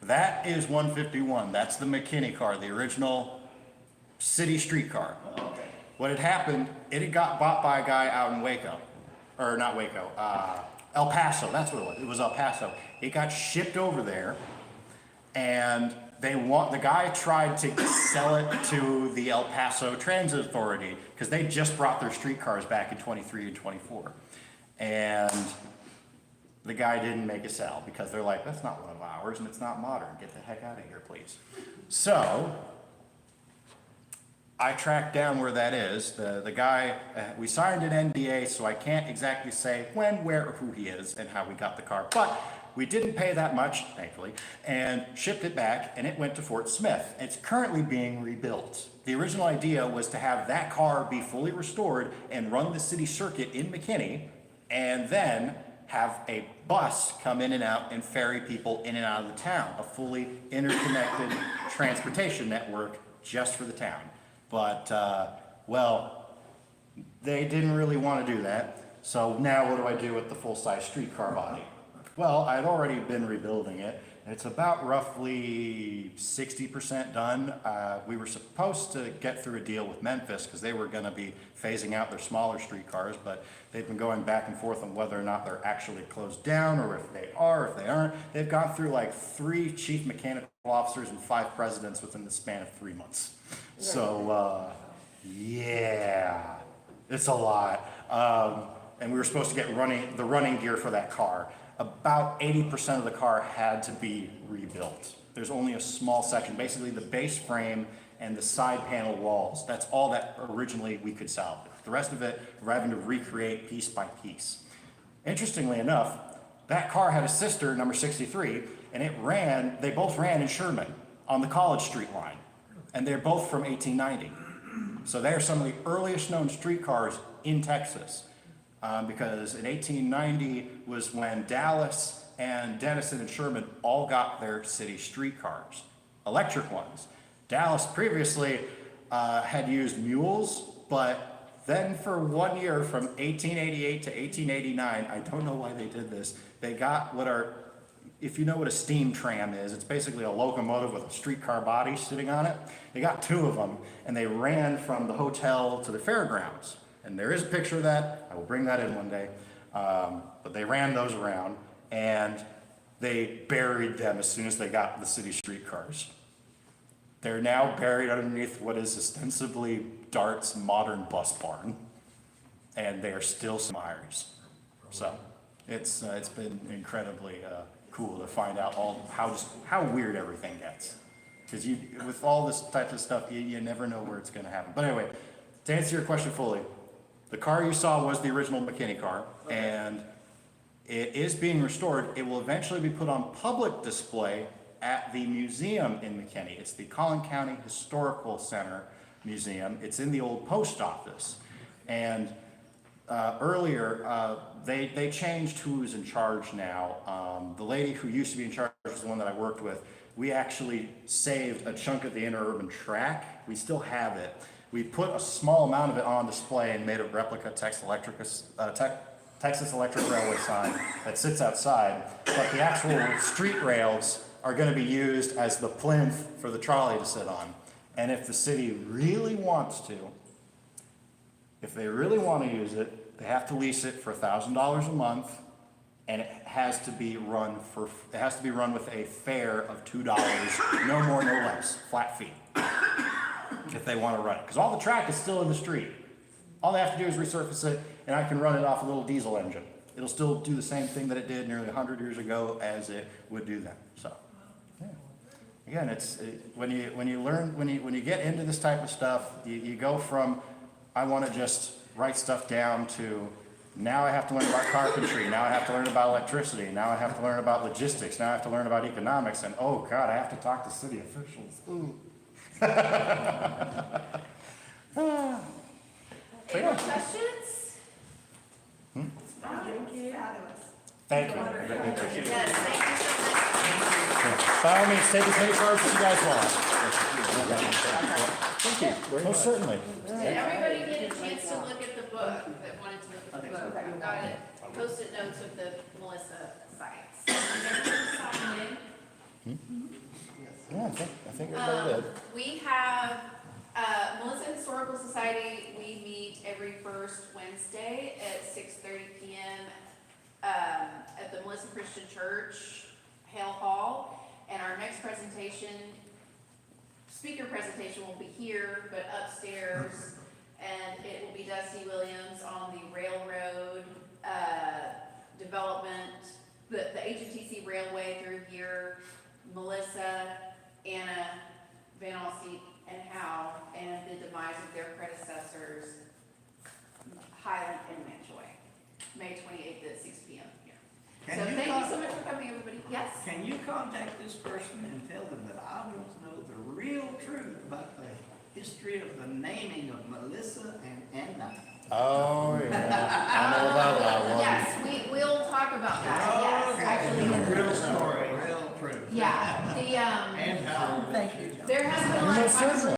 That is 151. That's the McKinney car, the original city streetcar. Oh, okay. What had happened, it had got bought by a guy out in Waco, or not Waco, El Paso, that's what it was. It was El Paso. It got shipped over there, and the guy tried to sell it to the El Paso Transit Authority, because they just brought their streetcars back in 23 and 24. And the guy didn't make a sale, because they're like, that's not one of ours, and it's not modern. Get the heck out of here, please. So, I tracked down where that is. The guy, we signed an NDA, so I can't exactly say when, where, or who he is and how we got the car. But we didn't pay that much, thankfully, and shipped it back, and it went to Fort Smith. It's currently being rebuilt. The original idea was to have that car be fully restored and run the city circuit in McKinney, and then have a bus come in and out and ferry people in and out of the town. A fully interconnected transportation network just for the town. But, well, they didn't really want to do that. So now what do I do with the full-size streetcar body? Well, I'd already been rebuilding it. It's about roughly 60% done. We were supposed to get through a deal with Memphis because they were going to be phasing out their smaller streetcars, but they've been going back and forth on whether or not they're actually closed down, or if they are, if they aren't. They've gone through like 3 chief mechanical officers and 5 presidents within the span of 3 months. So, yeah, it's a lot. And we were supposed to get the running gear for that car. About 80% of the car had to be rebuilt. There's only a small section, basically the base frame and the side panel walls. That's all that originally we could salvage. The rest of it, we're having to recreate piece by piece. Interestingly enough, that car had a sister, number 63, and they both ran in Sherman on the College Street line. And they're both from 1890. So they're some of the earliest known streetcars in Texas. Because in 1890 was when Dallas and Denison and Sherman all got their city streetcars, electric ones. Dallas previously had used mules, but then for 1 year from 1888 to 1889, I don't know why they did this, they got if you know what a steam tram is, it's basically a locomotive with a streetcar body sitting on it. They got 2 of them, and they ran from the hotel to the fairgrounds. And there is a picture of that. I will bring that in one day. But they ran those around, and they buried them as soon as they got the city streetcars. They're now buried underneath what is ostensibly DART's modern bus barn, and they are still Myers. So it's been incredibly cool to find out how weird everything gets. Because with all this type of stuff, you never know where it's going to happen. But anyway, to answer your question fully, the car you saw was the original McKinney car, and it is being restored. It will eventually be put on public display at the museum in McKinney. It's the Collin County Historical Center Museum. It's in the old post office. And earlier, they changed who's in charge now. The lady who used to be in charge was the one that I worked with. We actually saved a chunk of the interurban track. We still have it. We put a small amount of it on display and made a replica Texas Electric Railway sign that sits outside. But the actual street rails are going to be used as the plinth for the trolley to sit on. And if the city really wants to, if they really want to use it, they have to lease it for $1,000 a month, and it has to be run with a fare of $2, no more, no less, flat fee, if they want to run it. Because all the track is still in the street. All they have to do is resurface it, and I can run it off a little diesel engine. It'll still do the same thing that it did nearly 100 years ago as it would do then. So, yeah. Again, when you get into this type of stuff, you go from I want to just write stuff down to now I have to learn about carpentry, now I have to learn about electricity, now I have to learn about logistics, now I have to learn about economics, and oh God, I have to talk to city officials. Ooh. Any more questions? Fabulous. Thank you. Yes, thank you so much. By all means, take as many cards as you guys want. Thank you. Most certainly. Did everybody get a chance to look at the book that wanted to look at the book? I've got it, post-it notes of the Melissa sites. Everyone signed in. Yeah, I think everybody did. We have, Melissa Historical Society, we meet every first Wednesday at 6:30 PM, at the Melissa Christian Church, Hale Hall. And our next speaker presentation will be here, but upstairs. And it will be Dusty Williams on the railroad, development, the HTC Railway through here, Melissa, Anna, Van Alstine, and Howe, and the demise of their predecessors, Highland and Manjoy, May 28th at 6 PM here. Can So you thank you con- so much for coming, everybody. Yes? Can you contact this person and tell them that I want to know the real truth about the history of the naming of Melissa and Anna? Oh, yeah. I know about that one. Yes, we'll talk about that, yes, actually. Real story, real truth. Yeah, And how. there has been like Most certainly.